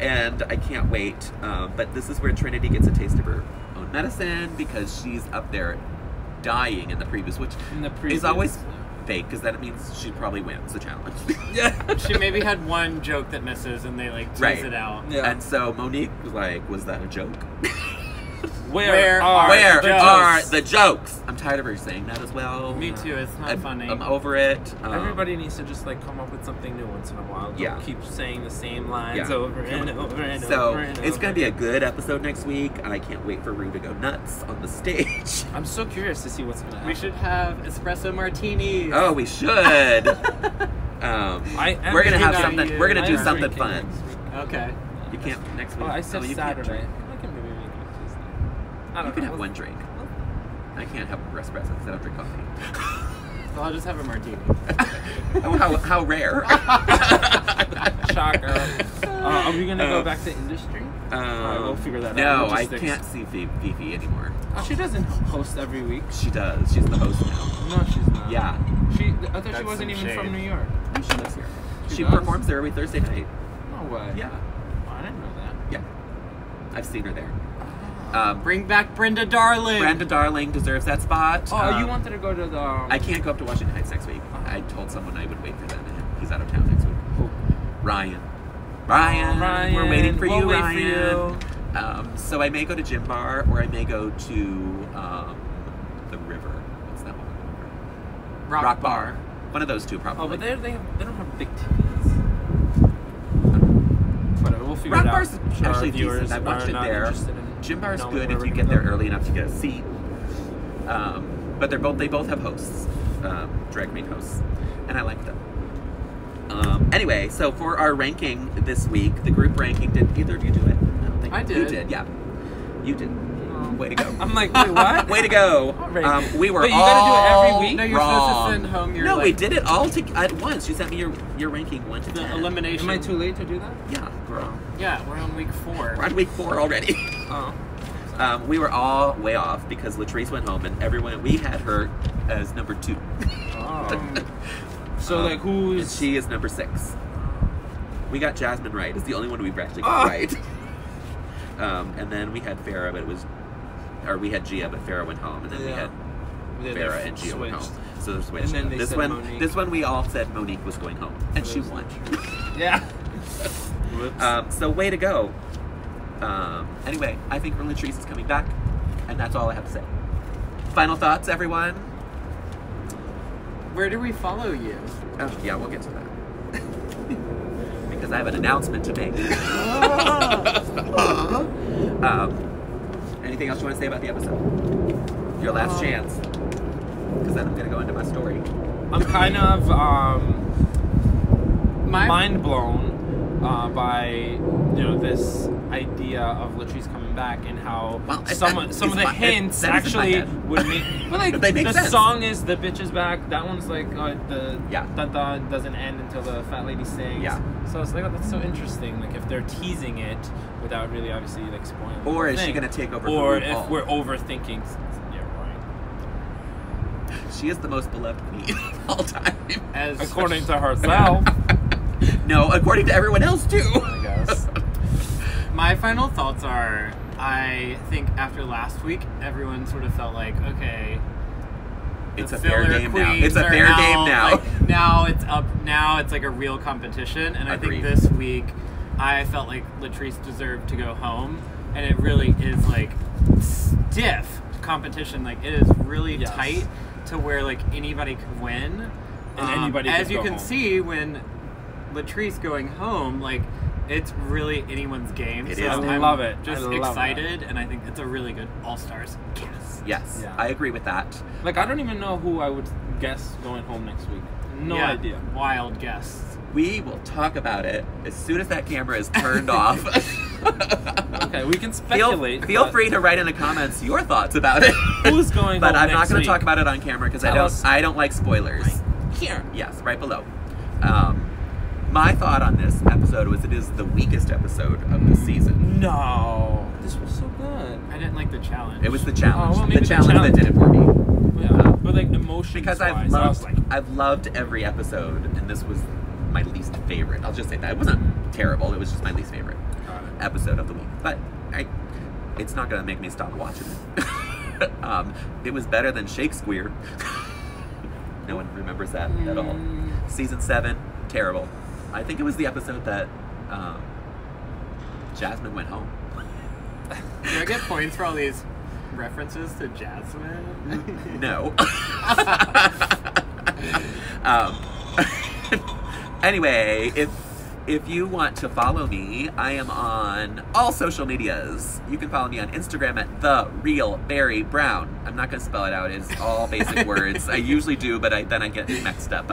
A: And I can't wait. But this is where Trinity gets a taste of her own medicine because she's up there dying in the previous, which is always fake because that means she probably wins the challenge.
B: Yeah.
C: She maybe had one joke that misses and they like tease it out.
B: Yeah.
A: And so Monique was like, was that a joke?
C: Where
A: are the jokes? I'm tired of her saying that as well.
C: Me too. It's not funny.
A: I'm over it.
B: Everybody needs to just like come up with something new once in a while. Don't keep saying the same lines over and over and over. So
A: it's going to be a good episode next week. I can't wait for Rue to go nuts on the stage.
B: I'm so curious to see what's going to happen.
C: We should have espresso martinis.
A: Oh, we should. We're gonna have something. We're gonna do something fun.
C: Okay.
A: You can't next week.
B: Oh, I said Saturday.
A: You can have one drink. I can't have espresso because I don't drink coffee.
C: So I'll just have a martini.
A: Oh, how rare.
B: Shocker. Are we going to go back to industry? We'll figure that out.
A: No, I can't see Fifi anymore.
B: Oh, she doesn't host every week.
A: She does. She's the host now.
B: No, she's not.
A: Yeah.
B: I thought she wasn't even from New York.
A: No, she lives here. She performs there every Thursday night.
B: No way.
A: Yeah.
B: Oh, I didn't know that.
A: Yeah. I've seen her there.
C: Bring back Brenda Darling.
A: Brenda Darling deserves that spot.
B: Oh, you wanted to go to the...
A: I can't go up to Washington Heights next week. I told someone I would wait for them, and he's out of town next week.
B: Who?
A: Ryan.
B: Ryan.
A: We're waiting for you,
B: wait
A: Ryan.
B: For you.
A: So I may go to Gym Bar, or I may go to the river. What's that one?
C: Rock Bar.
A: One of those two, probably.
B: Oh, but they don't have big TVs. Whatever, we'll figure
A: Rock
B: it out.
A: Bar's actually decent. I watched it there. Gym Bar's good if you get there early enough to get a seat. But they both have hosts, drag queen hosts, and I like them. Anyway, so for our ranking this week, the group ranking, did either of you do it? I don't think
C: I did.
A: You did, yeah. You did. Way to go.
B: I'm like, wait, what?
A: Way to go. We were
B: Wait, you
A: all
B: gotta do it every week?
C: No, you're
A: wrong.
C: supposed to send home your...
A: No, we did it all at once. You sent me your ranking 1 to 10.
C: Elimination.
B: Am I too late to do that?
A: Yeah, girl.
C: Yeah, we're on week 4.
A: We're on week 4 already.
B: Oh.
A: We were all way off because Latrice went home and we had her as number 2.
B: Oh. So like
A: and she is number 6. We got Jasmine right. It's the only one we've actually got right. And then we had Farrah, we had Gia, but Farrah went home, and then we had Farrah and Gia went home. So there's switched.
B: And then
A: this one we all said Monique was going home, and she won.
B: Yeah.
A: So way to go. Anyway, I think Latrice is coming back, and that's all I have to say. Final thoughts, everyone?
C: Where do we follow you?
A: Oh, yeah, we'll get to that. Because I have an announcement to make. Anything else you want to say about the episode? Your last chance. Because then I'm going to go into my story.
B: I'm kind of mind blown by this idea of Latrice coming back and how some of the hints actually would make. But like
A: they make
B: the
A: sense.
B: song is "The Bitch Is Back." That one's like the
A: Yeah.
B: da doesn't end until the fat lady sings.
A: Yeah.
B: So it's like, oh, that's so interesting. Like if they're teasing it without really obviously like spoiling.
A: Or
B: the
A: is she
B: thing.
A: going to take over?
B: Or
A: for
B: if
A: RuPaul?
B: we're overthinking. Yeah, right.
A: She is the most beloved queen of all time.
B: According to herself.
A: No, according to everyone else too.
B: I guess.
C: My final thoughts are, I think after last week, everyone sort of felt like, okay,
A: It's
C: the
A: a fair
C: filler
A: game now.
C: queens
A: It's a
C: are
A: fair
C: out.
A: game now.
C: Like, now it's up. Now it's like a real competition. And
A: Agreed.
C: I think this week, I felt like Latrice deserved to go home, and it really is like stiff competition. Like it is really tight to where like anybody could win.
B: And anybody
C: as
B: could
C: you
B: go
C: can
B: home.
C: see when Latrice going home, like it's really anyone's game.
A: It
C: so
A: is.
B: I
C: I'm
B: love it.
C: Just
B: I love
C: excited, and I think it's a really good All-Stars cast.
A: Yes,
B: Yeah.
A: I agree with that.
B: Like I don't even know who I would guess going home next week. No
C: Yeah,
B: idea.
C: Wild guests.
A: We will talk about it as soon as that camera is turned off.
B: Okay, we can speculate.
A: Feel
B: but
A: free to write in the comments your thoughts about it.
B: Who's going
A: But
B: home
A: I'm not
B: next
A: going
B: week?
A: to talk about it on camera because
B: Tell us.
A: I don't like spoilers.
B: Here.
A: Yes, right below. My thought on this episode was it is the weakest episode of the season.
B: No. This was so good.
C: I didn't like the challenge.
A: It was the challenge.
B: Oh, well, maybe
A: the
B: the
A: challenge that
B: challenge.
A: did it for me.
B: Yeah. But like emotions
A: Because
B: wise, I was like,
A: I've loved every episode, and this was my least favorite. I'll just say that. It wasn't terrible. It was just my least favorite episode of the week. But it's not going to make me stop watching it. It was better than Shakespeare. No one remembers that at all. Season 7, terrible. I think it was the episode that Jasmine went home.
C: Do I get points for all these references to Jasmine?
A: No. Anyway, if you want to follow me, I am on all social medias. You can follow me on Instagram at @TheRealBarryBrown. I'm not going to spell it out. It's all basic words. I usually do, but then I get mixed up.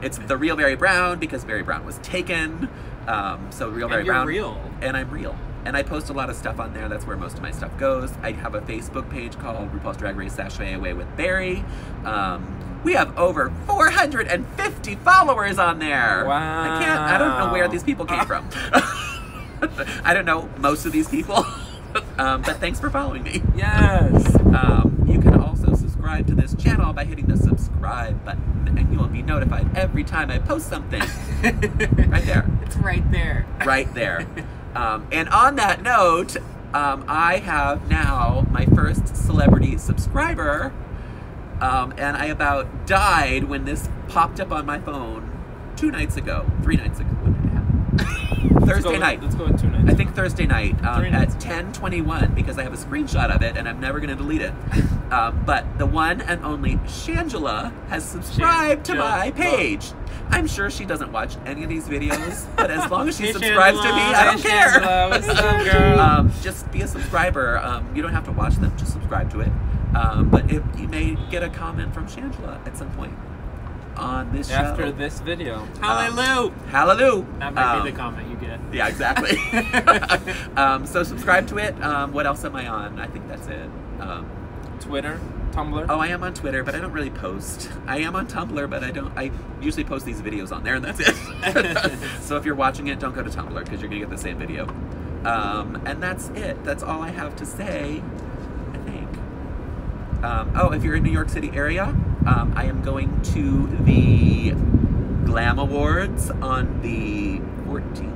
A: It's The Real Barry Brown because Barry Brown was taken. So Real Barry Brown.
C: Real.
A: And I'm real. And I post a lot of stuff on there. That's where most of my stuff goes. I have a Facebook page called RuPaul's Drag Race Sashay Away with Barry. We have over 450 followers on there.
B: Wow.
A: I don't know where these people came from. I don't know most of these people. But thanks for following me.
B: Yes.
A: You can also subscribe to this channel by hitting the subscribe button, and you will be notified every time I post something. Right there.
C: It's right there.
A: Right there. And on that note, I have now my first celebrity subscriber. And I about died when this popped up on my phone 3 nights ago. When did it happen? Thursday night.
B: Let's go with 2 nights.
A: I think Thursday night at 10:21 because I have a screenshot of it and I'm never going to delete it. But the one and only Shangela has subscribed to my page. I'm sure she doesn't watch any of these videos, but as long as she subscribes to me, I don't care.
B: What's up, girl?
A: Just be a subscriber. You don't have to watch them, just subscribe to it. But if you may get a comment from Shangela at some point on this show.
B: After this video.
C: Hallelujah.
A: Hallelujah.
C: That might be the comment you get.
A: Yeah, exactly. So subscribe to it. What else am I on? I think that's it.
B: Twitter, Tumblr.
A: Oh, I am on Twitter, but I don't really post. I am on Tumblr, but I usually post these videos on there, and that's it. So if you're watching it, don't go to Tumblr, because you're going to get the same video. And that's it. That's all I have to say, I think. If you're in New York City area, I am going to the Glam Awards on the 14th.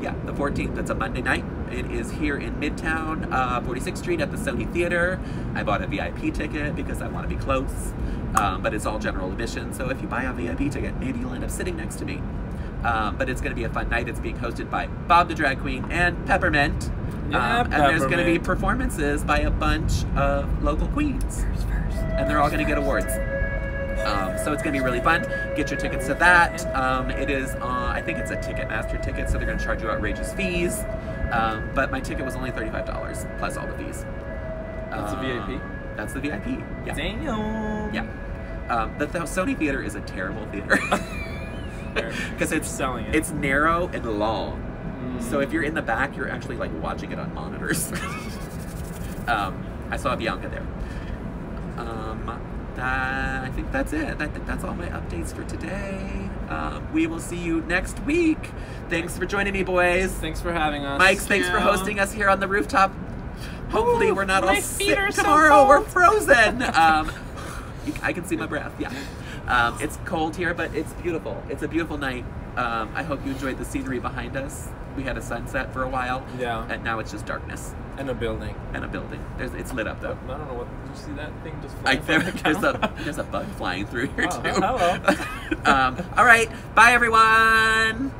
A: Yeah, the 14th. It's a Monday night. It is here in Midtown, 46th Street at the Sony Theater. I bought a VIP ticket because I want to be close, but it's all general admission. So if you buy a VIP ticket, maybe you'll end up sitting next to me. But it's going to be a fun night. It's being hosted by Bob the Drag Queen and Peppermint. And there's going to be performances by a bunch of local queens. And they're all going to get awards. So it's going to be really fun. Get your tickets to that. It is, I think it's a Ticketmaster ticket, so they're going to charge you outrageous fees. But my ticket was only $35 plus all the fees.
B: That's a VIP?
A: That's the VIP. Yeah.
B: Damn.
A: Yeah. The Sony Theater is a terrible theater. Because it's
B: selling it.
A: It's narrow and long. So if you're in the back, you're actually like watching it on monitors. I saw Bianca there. I think that's it. I think that's all my updates for today. We will see you next week. Thanks for joining me, boys.
B: Thanks for having us.
A: Mike's, thanks for hosting us here on the rooftop. Hopefully we're not all sick
B: so
A: tomorrow.
B: cold.
A: We're frozen. I can see my breath, yeah. It's cold here, but it's beautiful. It's a beautiful night. I hope you enjoyed the scenery behind us. We had a sunset for a while.
B: Yeah.
A: And now it's just darkness.
B: And a building.
A: And a building. It's lit up, though.
B: I don't know what. Did you see that thing just flying?
A: There's a bug flying through here, too.
B: Hello.
A: All right. Bye, everyone.